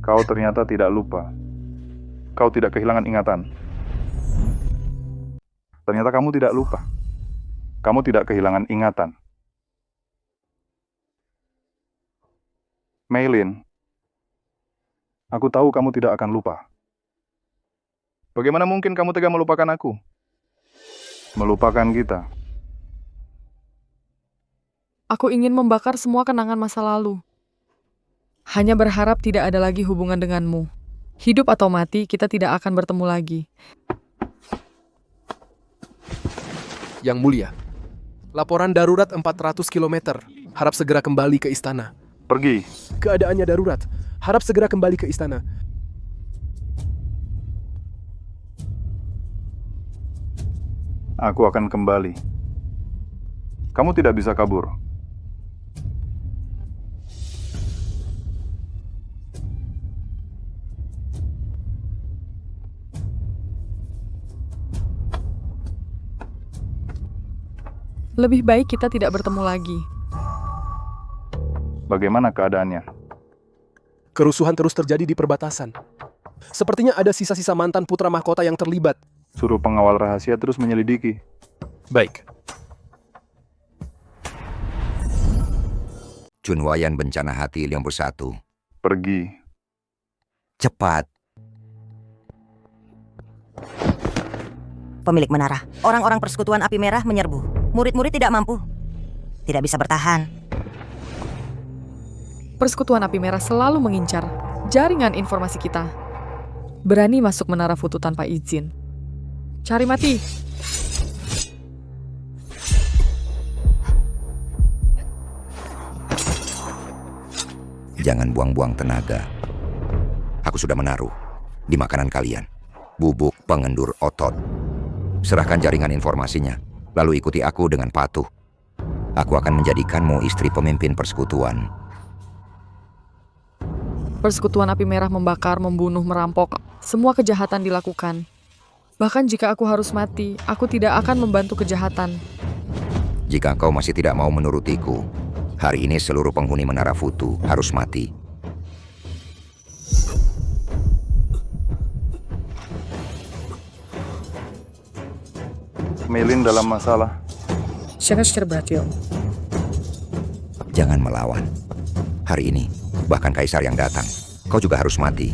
Speaker 2: Kau ternyata tidak lupa. Kau tidak kehilangan ingatan. Ternyata kamu tidak lupa. Kamu tidak kehilangan ingatan. Meilin, aku tahu kamu tidak akan lupa. Bagaimana mungkin kamu tega melupakan aku? Melupakan kita.
Speaker 3: Aku ingin membakar semua kenangan masa lalu. Hanya berharap tidak ada lagi hubungan denganmu. Hidup atau mati, kita tidak akan bertemu lagi.
Speaker 8: Yang Mulia, laporan darurat 400 km. Harap segera kembali ke istana.
Speaker 2: Pergi.
Speaker 8: Keadaannya darurat. Harap segera kembali ke istana.
Speaker 2: Aku akan kembali. Kamu tidak bisa kabur.
Speaker 3: Lebih baik kita tidak bertemu lagi.
Speaker 2: Bagaimana keadaannya?
Speaker 8: Kerusuhan terus terjadi di perbatasan. Sepertinya ada sisa-sisa mantan putra mahkota yang terlibat.
Speaker 2: Suruh pengawal rahasia terus menyelidiki.
Speaker 8: Baik.
Speaker 6: Chunwayan bencana hati yang bersatu.
Speaker 2: Pergi.
Speaker 6: Cepat.
Speaker 12: Pemilik menara, orang-orang persekutuan api merah menyerbu. Murid-murid tidak mampu. Tidak bisa bertahan.
Speaker 3: Persekutuan Api Merah selalu mengincar jaringan informasi kita. Berani masuk menara Futu tanpa izin. Cari mati.
Speaker 6: Jangan buang-buang tenaga. Aku sudah menaruh di makanan kalian bubuk pengendur otot. Serahkan jaringan informasinya, lalu ikuti aku dengan patuh. Aku akan menjadikanmu istri pemimpin persekutuan.
Speaker 3: Persekutuan Api Merah membakar, membunuh, merampok. Semua kejahatan dilakukan. Bahkan jika aku harus mati, aku tidak akan membantu kejahatan.
Speaker 6: Jika kau masih tidak mau menurutiku, hari ini seluruh penghuni Menara Futu harus mati.
Speaker 2: Meilin dalam masalah.
Speaker 6: Jangan melawan. Hari ini, bahkan kaisar yang datang, kau juga harus mati.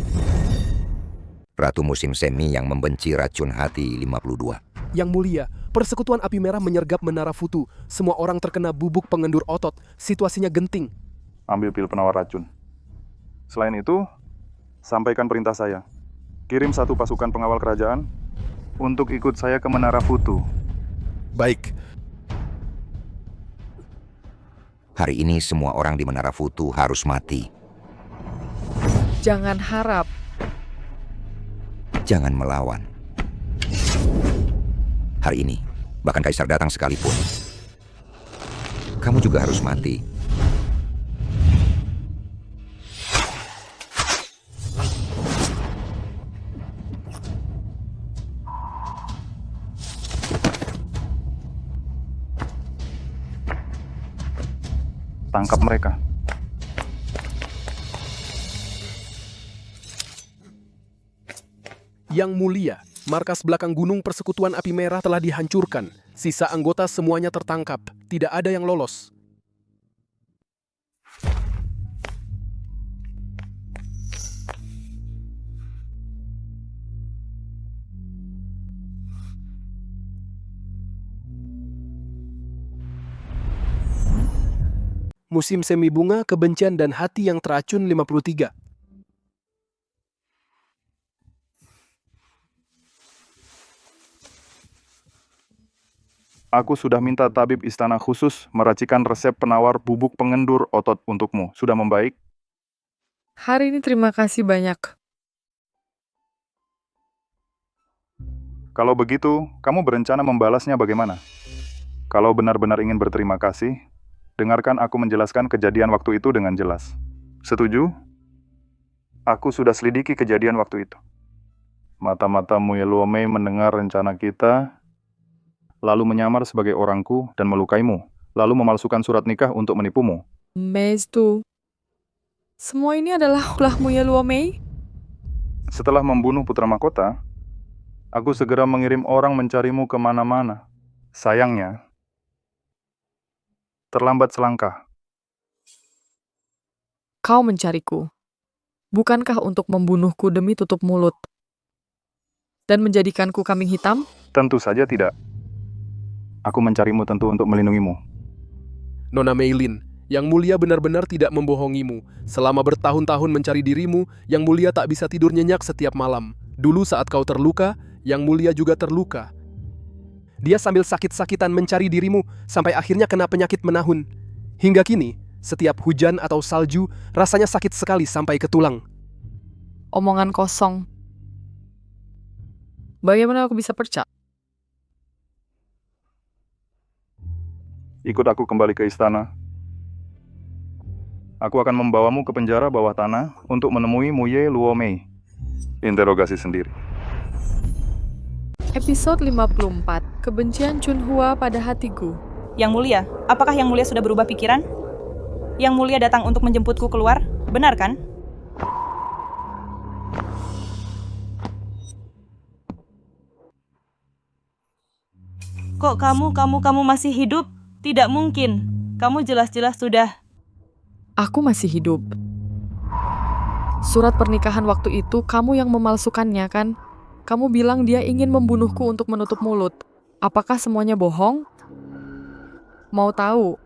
Speaker 6: Ratu musim semi yang membenci racun hati 52.
Speaker 8: Yang Mulia, Persekutuan Api Merah menyergap Menara Futu. Semua orang terkena bubuk pengendur otot. Situasinya genting.
Speaker 2: Ambil pil penawar racun. Selain itu, sampaikan perintah saya. Kirim satu pasukan pengawal kerajaan untuk ikut saya ke Menara Futu.
Speaker 8: Baik.
Speaker 6: Hari ini semua orang di Menara Futu harus mati.
Speaker 3: Jangan harap.
Speaker 6: Jangan melawan. Hari ini, bahkan kaisar datang sekalipun, kamu juga harus mati.
Speaker 2: Tangkap mereka.
Speaker 8: Yang Mulia, markas belakang gunung Persekutuan Api Merah telah dihancurkan. Sisa anggota semuanya tertangkap. Tidak ada yang lolos. Musim semi bunga, kebencian dan hati yang teracun 53.
Speaker 2: Aku sudah minta tabib istana khusus meracikan resep penawar bubuk pengendur otot untukmu. Sudah membaik?
Speaker 3: Hari ini terima kasih banyak.
Speaker 2: Kalau begitu, kamu berencana membalasnya bagaimana? Kalau benar-benar ingin berterima kasih, dengarkan aku menjelaskan kejadian waktu itu dengan jelas. Setuju? Aku sudah selidiki kejadian waktu itu. Mata-mata Muyeluomei mendengar rencana kita, lalu menyamar sebagai orangku dan melukaimu, lalu memalsukan surat nikah untuk menipumu.
Speaker 3: Meistu. Semua ini adalah ulahmu ya Luomei?
Speaker 2: Setelah membunuh putra mahkota, aku segera mengirim orang mencarimu kemana-mana. Sayangnya, terlambat selangkah.
Speaker 3: Kau mencariku. Bukankah untuk membunuhku demi tutup mulut? Dan menjadikanku kambing hitam?
Speaker 2: Tentu saja tidak. Aku mencarimu tentu untuk melindungimu.
Speaker 8: Nona Meilin, Yang Mulia benar-benar tidak membohongimu. Selama bertahun-tahun mencari dirimu, Yang Mulia tak bisa tidur nyenyak setiap malam. Dulu saat kau terluka, Yang Mulia juga terluka. Dia sambil sakit-sakitan mencari dirimu, sampai akhirnya kena penyakit menahun. Hingga kini, setiap hujan atau salju, rasanya sakit sekali sampai ke tulang.
Speaker 3: Omongan kosong. Bagaimana aku bisa percaya?
Speaker 2: Ikut aku kembali ke istana. Aku akan membawamu ke penjara bawah tanah untuk menemui Muye Luomei. Interogasi sendiri.
Speaker 3: Episode 54. Kebencian Chunhua pada hatiku.
Speaker 9: Yang Mulia, apakah Yang Mulia sudah berubah pikiran? Yang Mulia datang untuk menjemputku keluar, benar kan? Kok kamu masih hidup? Tidak mungkin. Kamu jelas-jelas sudah...
Speaker 3: Aku masih hidup. Surat pernikahan waktu itu kamu yang memalsukannya kan? Kamu bilang dia ingin membunuhku untuk menutup mulut. Apakah semuanya bohong? Mau tahu?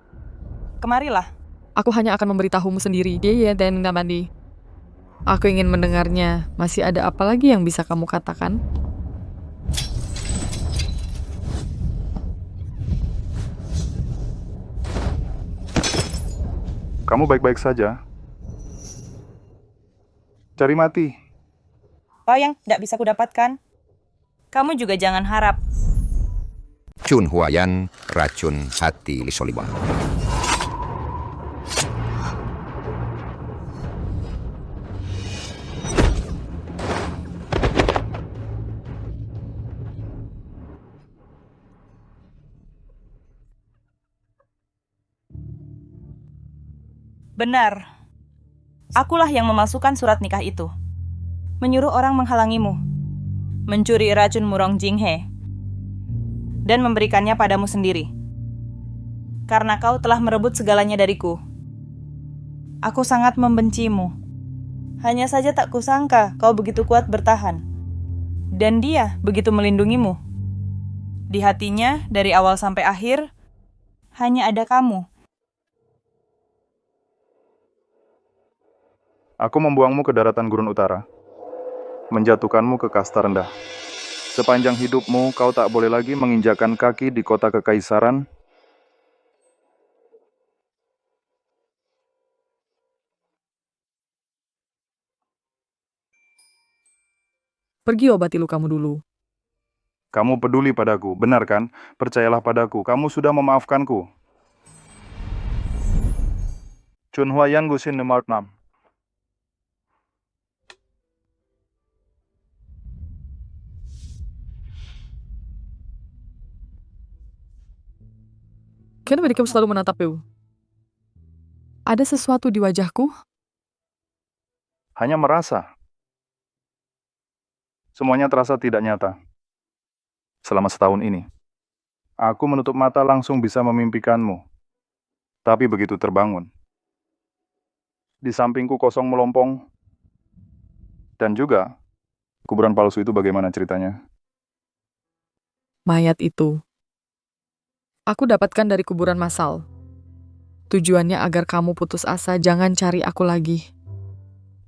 Speaker 9: Kemarilah.
Speaker 3: Aku hanya akan memberitahumu sendiri. Dia dan Namandi. Aku ingin mendengarnya. Masih ada apa lagi yang bisa kamu katakan?
Speaker 2: Kamu baik-baik saja. Cari mati.
Speaker 9: Apa yang tidak bisa kudapatkan? Kamu juga jangan harap.
Speaker 6: Chun Huayan, racun hati Lisoliwang.
Speaker 9: Benar. Akulah yang memasukkan surat nikah itu. Menyuruh orang menghalangimu. Mencuri racun Murong Jinghe. Dan memberikannya padamu sendiri. Karena kau telah merebut segalanya dariku. Aku sangat membencimu. Hanya saja tak kusangka kau begitu kuat bertahan. Dan dia begitu melindungimu. Di hatinya, dari awal sampai akhir, hanya ada kamu.
Speaker 2: Aku membuangmu ke daratan gurun utara, menjatuhkanmu ke kasta rendah. Sepanjang hidupmu, kau tak boleh lagi menginjakkan kaki di kota kekaisaran.
Speaker 3: Pergi obati lukamu dulu.
Speaker 2: Kamu peduli padaku, benar kan? Percayalah padaku, kamu sudah memaafkanku. Chun Huayan Gusin nomor 6.
Speaker 3: Kenapa kamu selalu menatapku? Ada sesuatu di wajahku?
Speaker 2: Hanya merasa. Semuanya terasa tidak nyata. Selama setahun ini, aku menutup mata langsung bisa memimpikanmu. Tapi begitu terbangun, di sampingku kosong melompong. Dan juga, kuburan palsu itu bagaimana ceritanya?
Speaker 3: Mayat itu. Aku dapatkan dari kuburan massal. Tujuannya agar kamu putus asa, jangan cari aku lagi.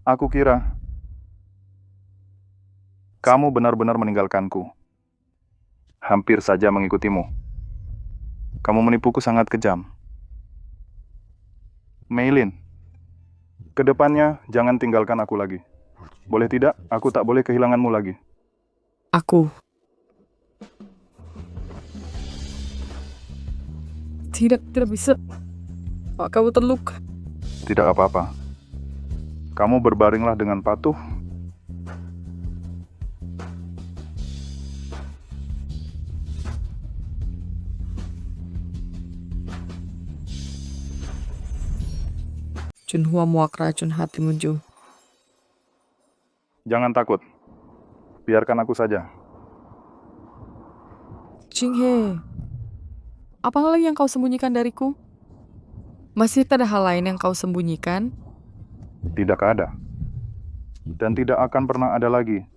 Speaker 2: Aku kira kamu benar-benar meninggalkanku. Hampir saja mengikutimu. Kamu menipuku sangat kejam. Meilin, kedepannya jangan tinggalkan aku lagi. Boleh tidak? Aku tak boleh kehilanganmu lagi.
Speaker 3: Aku. Tidak bisa. Pak, kamu terluka.
Speaker 2: Tidak apa-apa. Kamu berbaringlah dengan patuh.
Speaker 3: Chunhua muak racun hatimu, Ju.
Speaker 2: Jangan takut. Biarkan aku saja.
Speaker 3: Jinghe, apa lagi yang kau sembunyikan dariku? Masih ada hal lain yang kau sembunyikan?
Speaker 2: Tidak ada. Dan tidak akan pernah ada lagi.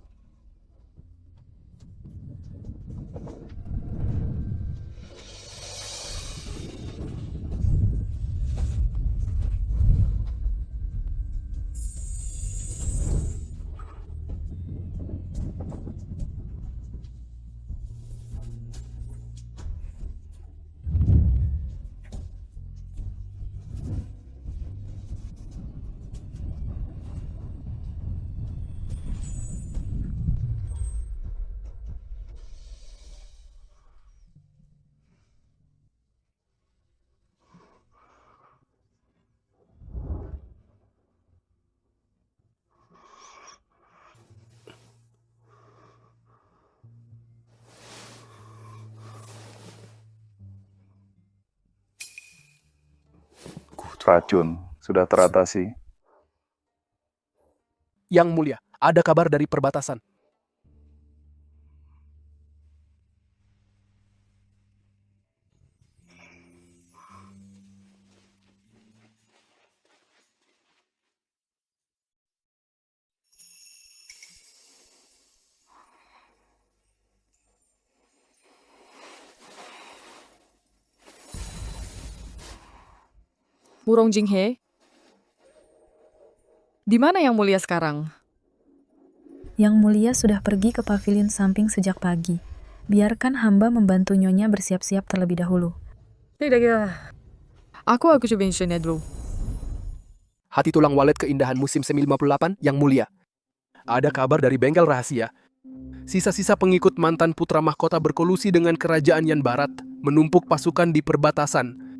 Speaker 2: Racun sudah teratasi.
Speaker 8: Yang Mulia, ada kabar dari perbatasan.
Speaker 3: Murong Jinghe? Di mana Yang Mulia sekarang?
Speaker 18: Yang Mulia sudah pergi ke pavilion samping sejak pagi. Biarkan hamba membantu Nyonya bersiap-siap terlebih dahulu.
Speaker 3: Tidak ya. Aku coba mentionnya dulu.
Speaker 8: Hati tulang walet keindahan musim semi 58, Yang Mulia. Ada kabar dari bengkel rahasia. Sisa-sisa pengikut mantan putra mahkota berkolusi dengan kerajaan Yan Barat, menumpuk pasukan di perbatasan.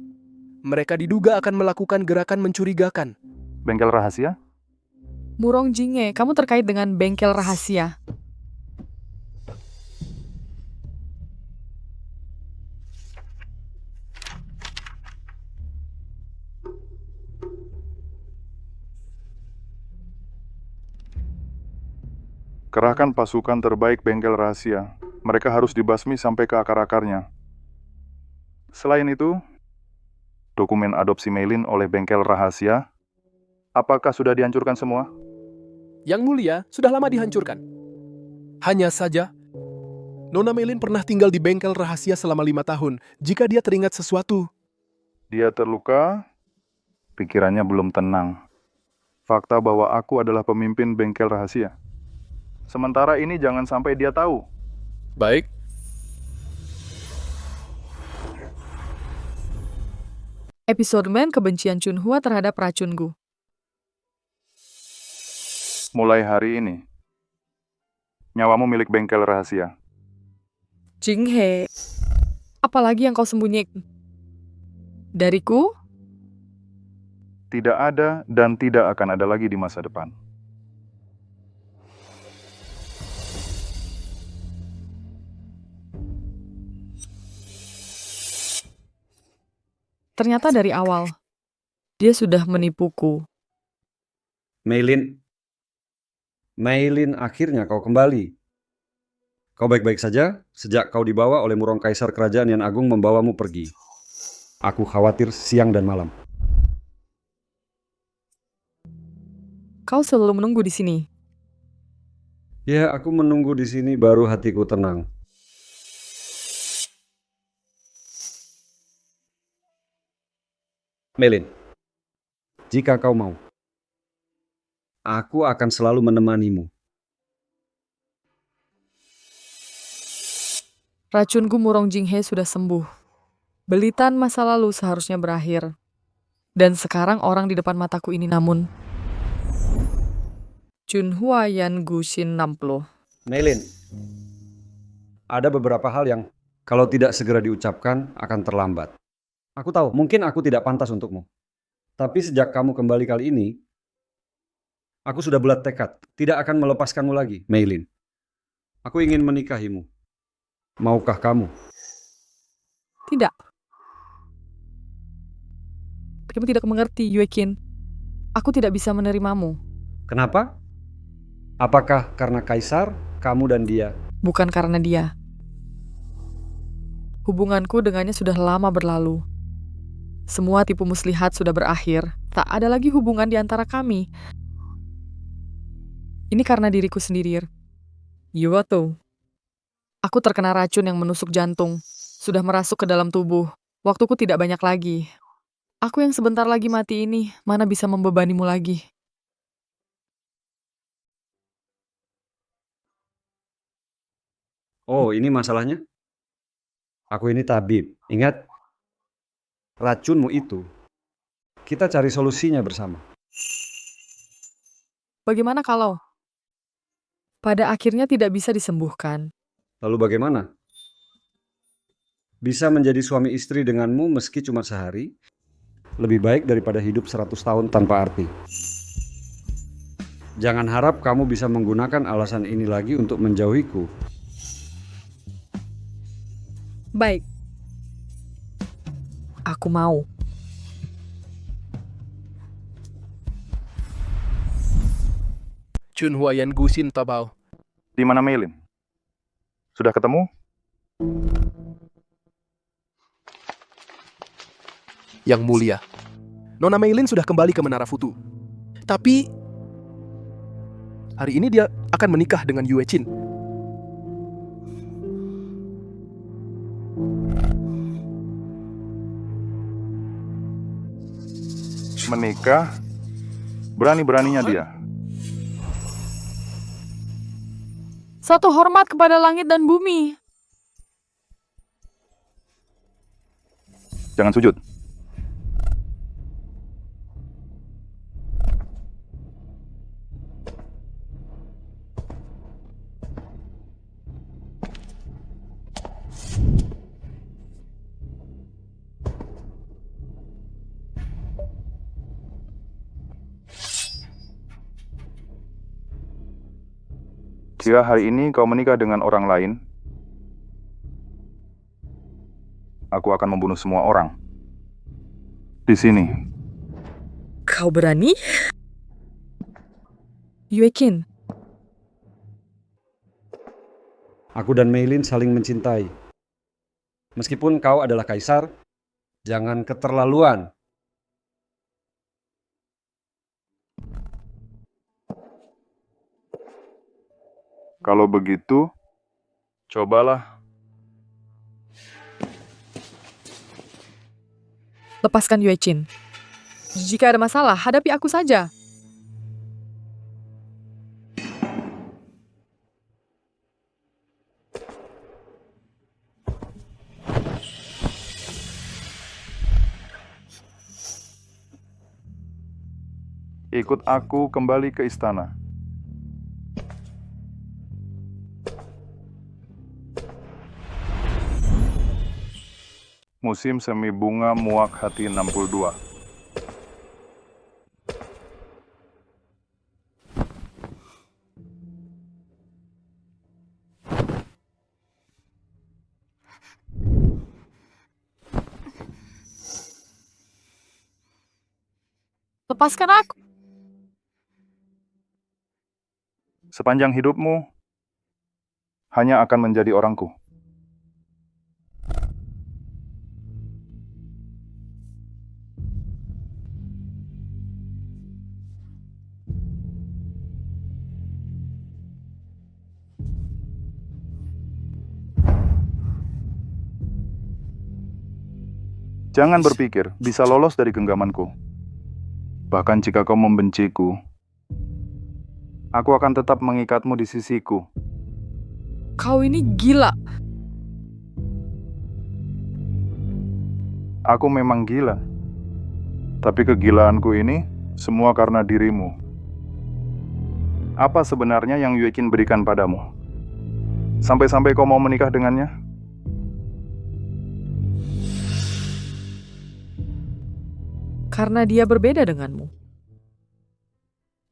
Speaker 8: Mereka diduga akan melakukan gerakan mencurigakan.
Speaker 2: Bengkel rahasia?
Speaker 3: Murong Jinghe, kamu terkait dengan bengkel rahasia.
Speaker 2: Kerahkan pasukan terbaik bengkel rahasia. Mereka harus dibasmi sampai ke akar-akarnya. Selain itu, dokumen adopsi Meilin oleh bengkel rahasia, apakah sudah dihancurkan semua?
Speaker 8: Yang Mulia sudah lama dihancurkan. Hanya saja, Nona Meilin pernah tinggal di bengkel rahasia selama 5 tahun. Jika dia teringat sesuatu,
Speaker 2: Dia terluka, pikirannya belum tenang. Fakta bahwa aku adalah pemimpin bengkel rahasia. Sementara ini jangan sampai dia tahu.
Speaker 8: Baik.
Speaker 3: Episodemen kebencian Chunhua terhadap racun Gu.
Speaker 2: Mulai hari ini, nyawamu milik bengkel rahasia.
Speaker 3: Jinghe, apalagi yang kau sembunyikan? Dariku?
Speaker 2: Tidak ada dan tidak akan ada lagi di masa depan.
Speaker 3: Ternyata dari awal, dia sudah menipuku.
Speaker 17: Meilin, akhirnya kau kembali. Kau baik-baik saja sejak kau dibawa oleh Murong Kaisar Kerajaan Yan Agung membawamu pergi. Aku khawatir siang dan malam.
Speaker 3: Kau selalu menunggu di sini.
Speaker 17: Ya, aku menunggu di sini baru hatiku tenang. Meilin, jika kau mau, aku akan selalu menemanimu.
Speaker 3: Racunku Murong Jinghe sudah sembuh. Belitan masa lalu seharusnya berakhir. Dan sekarang orang di depan mataku ini namun Chunhua Yan Gushin 60.
Speaker 17: Meilin, ada beberapa hal yang kalau tidak segera diucapkan akan terlambat. Aku tahu, mungkin aku tidak pantas untukmu. Tapi sejak kamu kembali kali ini, aku sudah bulat tekad, tidak akan melepaskanmu lagi, Meilin. Aku ingin menikahimu. Maukah kamu?
Speaker 3: Tidak. Kamu tidak mengerti, Yuekin. Aku tidak bisa menerimamu.
Speaker 17: Kenapa? Apakah karena Kaisar, kamu dan dia?
Speaker 3: Bukan karena dia. Hubunganku dengannya sudah lama berlalu. Semua tipu muslihat sudah berakhir. Tak ada lagi hubungan di antara kami. Ini karena diriku sendiri. Yuwato. Aku terkena racun yang menusuk jantung. Sudah merasuk ke dalam tubuh. Waktuku tidak banyak lagi. Aku yang sebentar lagi mati ini, mana bisa membebanimu lagi?
Speaker 17: Oh, ini masalahnya? Aku ini tabib. Ingat, racunmu itu, kita cari solusinya bersama.
Speaker 3: Bagaimana kalau pada akhirnya tidak bisa disembuhkan?
Speaker 17: Lalu bagaimana? Bisa menjadi suami istri denganmu meski cuma sehari, lebih baik daripada hidup 100 tahun tanpa arti. Jangan harap kamu bisa menggunakan alasan ini lagi untuk menjauhiku.
Speaker 3: Baik. Aku mau.
Speaker 8: Chunhua Yan Gushin Tabao.
Speaker 2: Di mana Meilin? Sudah ketemu?
Speaker 8: Yang mulia, Nona Meilin sudah kembali ke Menara Futu. Tapi hari ini dia akan menikah dengan Yue Qin.
Speaker 2: Menikah? Berani-beraninya dia.
Speaker 3: Satu hormat kepada langit dan bumi.
Speaker 2: Jangan sujud. Jika hari ini kau menikah dengan orang lain, aku akan membunuh semua orang di sini.
Speaker 3: Kau berani? Yuekin,
Speaker 17: Aku dan Meilin saling mencintai. Meskipun kau adalah kaisar, jangan keterlaluan.
Speaker 2: Kalau begitu, cobalah.
Speaker 3: lepaskan Yuekin. Jika ada masalah, hadapi aku saja.
Speaker 2: Ikut aku kembali ke istana. Musim semi bunga Muak Hati 62.
Speaker 3: Lepaskan aku.
Speaker 2: Sepanjang hidupmu, hanya akan menjadi orangku. Jangan berpikir bisa lolos dari genggamanku. Bahkan jika kau membenciku, aku akan tetap mengikatmu di sisiku.
Speaker 3: Kau ini gila.
Speaker 2: Aku memang gila. Tapi kegilaanku ini semua karena dirimu. Apa sebenarnya yang Yue Qin berikan padamu? Sampai-sampai kau mau menikah dengannya?
Speaker 3: Karena dia berbeda denganmu.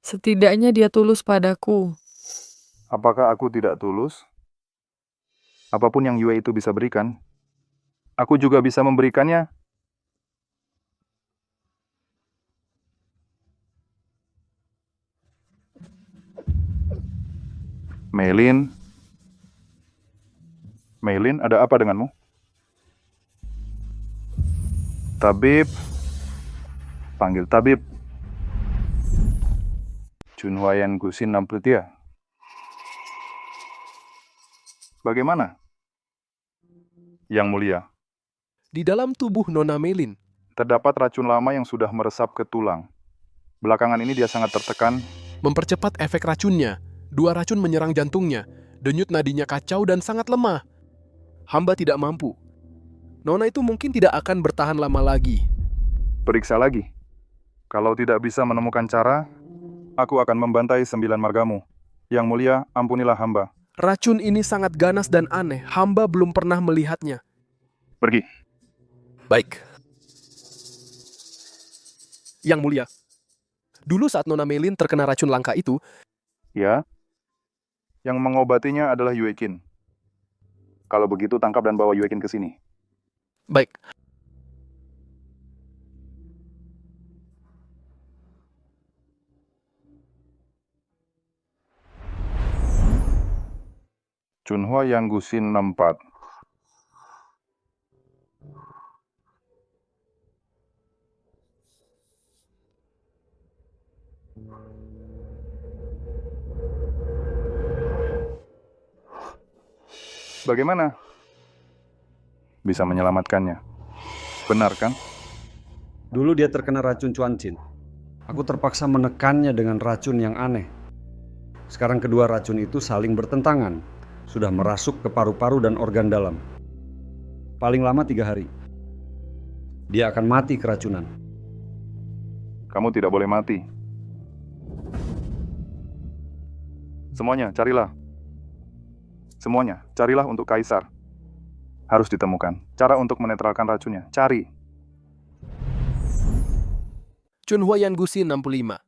Speaker 3: Setidaknya dia tulus padaku.
Speaker 2: Apakah aku tidak tulus? Apapun yang Yue itu bisa berikan, aku juga bisa memberikannya. Meilin, ada apa denganmu? Tabib, panggil tabib. Chunhuayan Gusin Namplitia. Bagaimana? Yang mulia.
Speaker 8: Di dalam tubuh Nona Meilin
Speaker 2: Terdapat racun lama yang sudah meresap ke tulang. Belakangan ini dia sangat tertekan.
Speaker 8: mempercepat efek racunnya. 2 racun menyerang jantungnya. Denyut nadinya kacau dan sangat lemah. Hamba tidak mampu. Nona itu mungkin tidak akan bertahan lama lagi.
Speaker 2: Periksa lagi. Kalau tidak bisa menemukan cara, aku akan membantai 9 margamu. Yang mulia, ampunilah hamba.
Speaker 8: Racun ini sangat ganas dan aneh. Hamba belum pernah melihatnya.
Speaker 2: Pergi.
Speaker 8: Baik. Yang mulia, dulu saat Nona Meilin terkena racun langka itu,
Speaker 2: Ya. Yang mengobatinya adalah Yue Qin. Kalau begitu, tangkap dan bawa Yue Qin ke sini.
Speaker 8: baik.
Speaker 2: Chunhua Yang Gusin 64. Bagaimana? Bisa menyelamatkannya. Benar kan?
Speaker 17: Dulu dia terkena racun Chuancin. Aku terpaksa menekannya dengan racun yang aneh. Sekarang kedua racun itu saling bertentangan. Sudah merasuk ke paru-paru dan organ dalam. Paling lama 3 hari. Dia akan mati keracunan.
Speaker 2: Kamu tidak boleh mati. Semuanya, carilah. Semuanya, carilah untuk Kaisar. Harus ditemukan. Cara untuk menetralkan racunnya. Cari.
Speaker 8: Chunhuayan Gusin 65.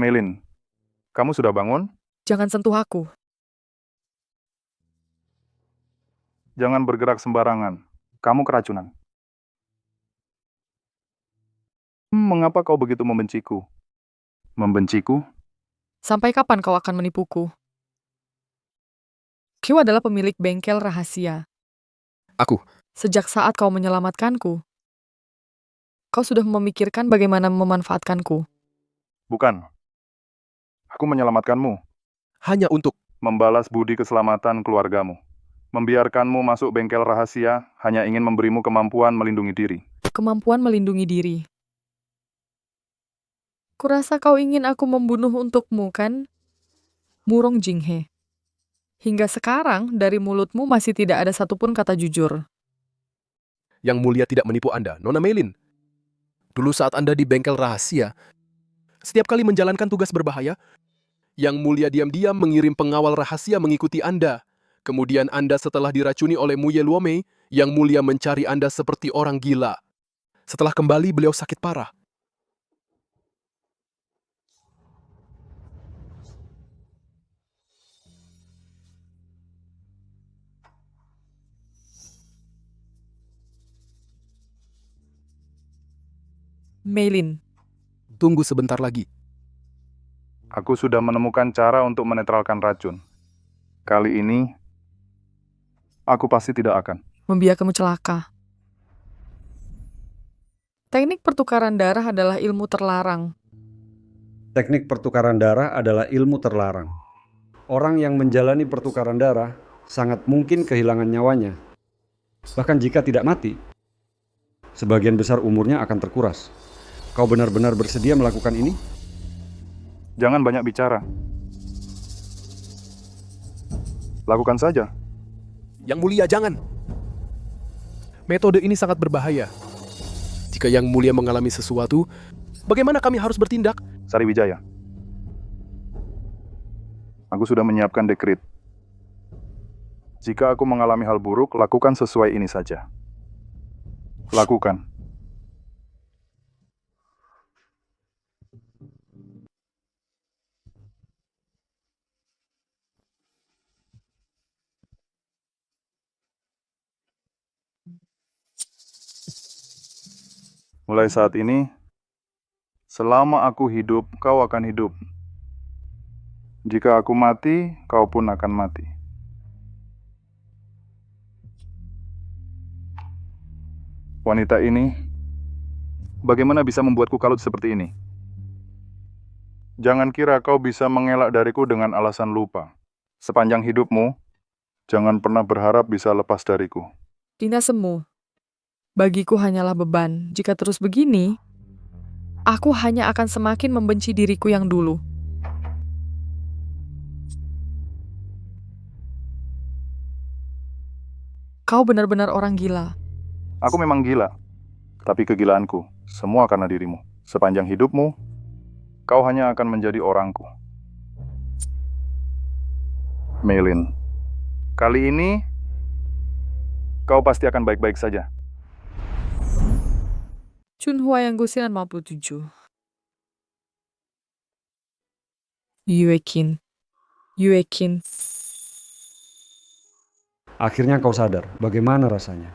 Speaker 2: Meilin, kamu sudah bangun?
Speaker 3: Jangan sentuh aku.
Speaker 2: Jangan bergerak sembarangan. Kamu keracunan. Mengapa kau begitu membenciku? Membenciku?
Speaker 3: Sampai kapan kau akan menipuku? Q adalah pemilik bengkel rahasia.
Speaker 8: Aku.
Speaker 3: Sejak saat kau menyelamatkanku, kau sudah memikirkan bagaimana memanfaatkanku.
Speaker 2: Bukan. Aku menyelamatkanmu.
Speaker 8: Hanya untuk
Speaker 2: membalas budi keselamatan keluargamu. Membiarkanmu masuk bengkel rahasia hanya ingin memberimu kemampuan melindungi diri.
Speaker 3: Kemampuan melindungi diri. Kurasa kau ingin aku membunuh untukmu, kan? Murong Jinghe. Hingga sekarang, dari mulutmu masih tidak ada satupun kata jujur.
Speaker 8: Yang mulia tidak menipu Anda, Nona Meilin. Dulu saat Anda di bengkel rahasia, setiap kali menjalankan tugas berbahaya, Yang mulia diam-diam mengirim pengawal rahasia mengikuti Anda. Kemudian Anda setelah diracuni oleh Muye Luomei, Yang mulia mencari Anda seperti orang gila. Setelah kembali, beliau sakit parah.
Speaker 3: Meilin.
Speaker 8: Tunggu sebentar lagi.
Speaker 2: Aku sudah menemukan cara untuk menetralkan racun. Kali ini, aku pasti tidak akan
Speaker 3: membiarkanmu celaka. Teknik pertukaran darah adalah ilmu terlarang.
Speaker 17: Teknik pertukaran darah adalah ilmu terlarang. Orang yang menjalani pertukaran darah sangat mungkin kehilangan nyawanya. Bahkan jika tidak mati, sebagian besar umurnya akan terkuras. Kau benar-benar bersedia melakukan ini?
Speaker 2: Jangan banyak bicara. Lakukan saja.
Speaker 8: Yang mulia, jangan. Metode ini sangat berbahaya. Jika Yang Mulia mengalami sesuatu, bagaimana kami harus bertindak?
Speaker 2: Sariwijaya, aku sudah menyiapkan dekrit. Jika aku mengalami hal buruk, lakukan sesuai ini saja. Lakukan. Mulai saat ini, selama aku hidup, kau akan hidup. Jika aku mati, kau pun akan mati. Wanita ini, bagaimana bisa membuatku kalut seperti ini? Jangan kira kau bisa mengelak dariku dengan alasan lupa. Sepanjang hidupmu, jangan pernah berharap bisa lepas dariku.
Speaker 3: Tina semu. Bagiku hanyalah beban. Jika terus begini, aku hanya akan semakin membenci diriku yang dulu. Kau benar-benar orang gila.
Speaker 2: Aku memang gila, tapi kegilaanku semua karena dirimu. Sepanjang hidupmu, kau hanya akan menjadi orangku. Meilin, kali ini kau pasti akan baik-baik saja.
Speaker 3: Chunhua yang gusinan 57. Yuekin.
Speaker 17: Akhirnya kau sadar, bagaimana rasanya?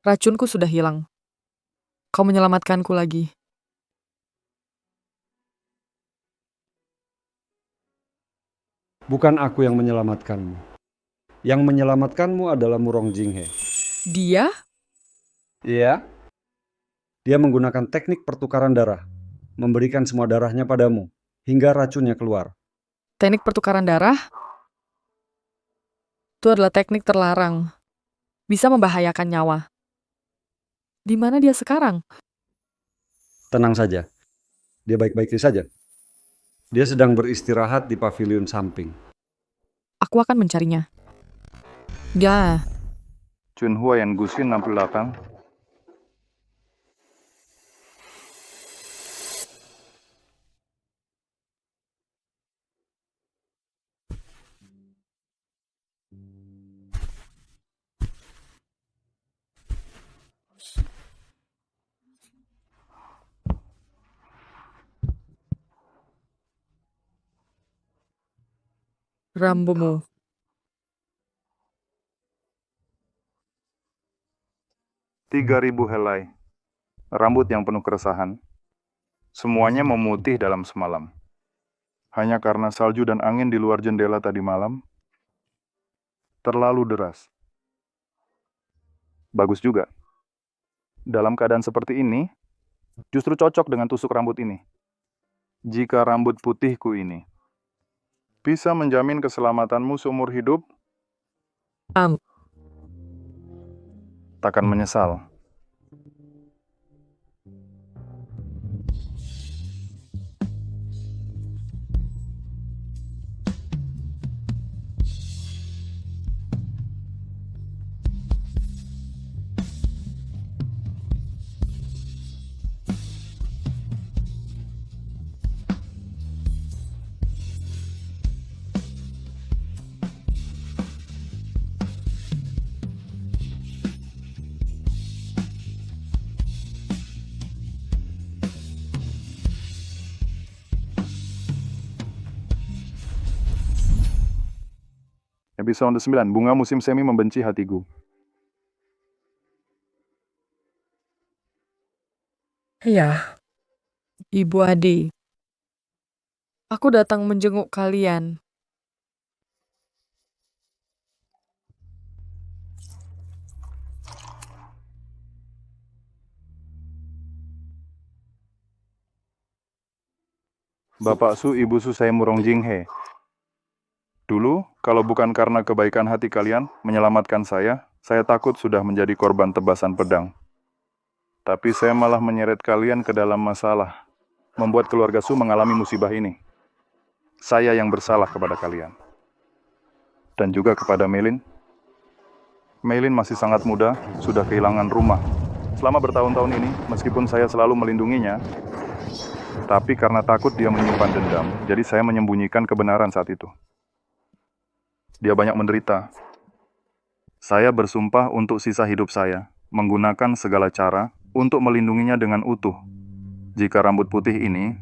Speaker 3: Racunku sudah hilang. Kau menyelamatkanku lagi.
Speaker 17: Bukan aku yang menyelamatkanmu. Yang menyelamatkanmu adalah Murong Jinghe.
Speaker 3: Dia?
Speaker 17: Iya. Dia menggunakan teknik pertukaran darah, memberikan semua darahnya padamu, hingga racunnya keluar.
Speaker 3: Teknik pertukaran darah? Itu adalah teknik terlarang. Bisa membahayakan nyawa. Di mana dia sekarang?
Speaker 17: Tenang saja. Dia baik-baik saja. Dia sedang beristirahat di pavilion samping.
Speaker 3: Aku akan mencarinya. Ya.
Speaker 2: Chunhua yang gusin 68.
Speaker 3: Rambumu.
Speaker 2: Tiga 3.000 helai. Rambut yang penuh keresahan. Semuanya memutih dalam semalam. Hanya karena salju dan angin di luar jendela tadi malam terlalu deras. Bagus juga. Dalam keadaan seperti ini, justru cocok dengan tusuk rambut ini. Jika rambut putihku ini bisa menjamin keselamatanmu seumur hidup, takkan menyesal. Episode 9, Bunga Musim Semi Membenci Hatiku.
Speaker 3: Iya. Ibu Ade. Aku datang menjenguk kalian.
Speaker 2: Bapak Su, Ibu Su, saya Murong Jinghe. Dulu, kalau bukan karena kebaikan hati kalian menyelamatkan saya takut sudah menjadi korban tebasan pedang. Tapi saya malah menyeret kalian ke dalam masalah, membuat keluarga Su mengalami musibah ini. saya yang bersalah kepada kalian. Dan juga kepada Meilin. Meilin masih sangat muda, sudah kehilangan rumah. Selama bertahun-tahun ini, meskipun saya selalu melindunginya, tapi karena takut dia menyimpan dendam, jadi saya menyembunyikan kebenaran saat itu. Dia banyak menderita. Saya bersumpah untuk sisa hidup saya, menggunakan segala cara untuk melindunginya dengan utuh. Jika rambut putih ini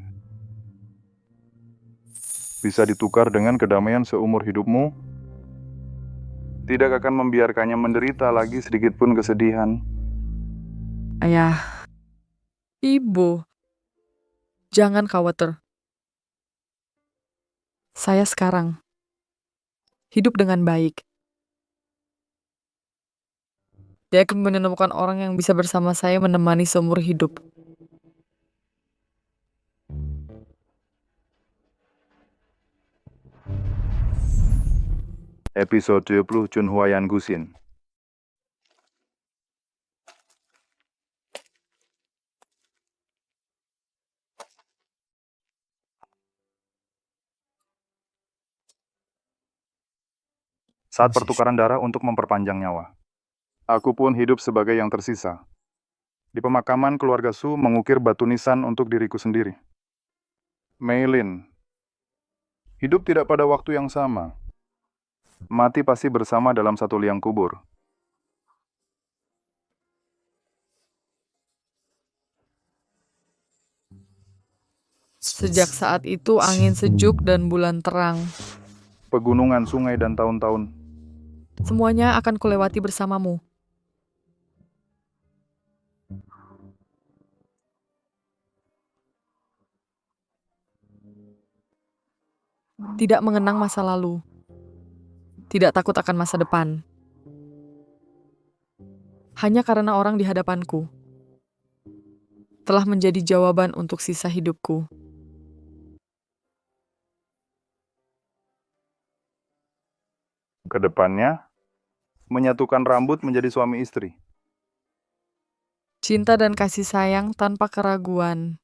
Speaker 2: bisa ditukar dengan kedamaian seumur hidupmu, tidak akan membiarkannya menderita lagi sedikit pun kesedihan.
Speaker 3: Ayah, Ibu, jangan khawatir. Saya sekarang hidup dengan baik. Dia akan menemukan orang yang bisa bersama saya menemani seumur hidup.
Speaker 2: Episode 20 Chunhuayan Gusin. Saat pertukaran darah untuk memperpanjang nyawa. Aku pun hidup sebagai yang tersisa. Di pemakaman keluarga Su mengukir batu nisan untuk diriku sendiri. Meilin. Hidup tidak pada waktu yang sama. Mati pasti bersama dalam satu liang kubur.
Speaker 3: Sejak saat itu angin sejuk dan bulan terang.
Speaker 2: Pegunungan, sungai, dan tahun-tahun.
Speaker 3: Semuanya akan kulewati bersamamu. Tidak mengenang masa lalu. Tidak takut akan masa depan. Hanya karena orang di hadapanku telah menjadi jawaban untuk sisa hidupku.
Speaker 2: Kedepannya, menyatukan rambut menjadi suami istri.
Speaker 3: Cinta dan kasih sayang tanpa keraguan.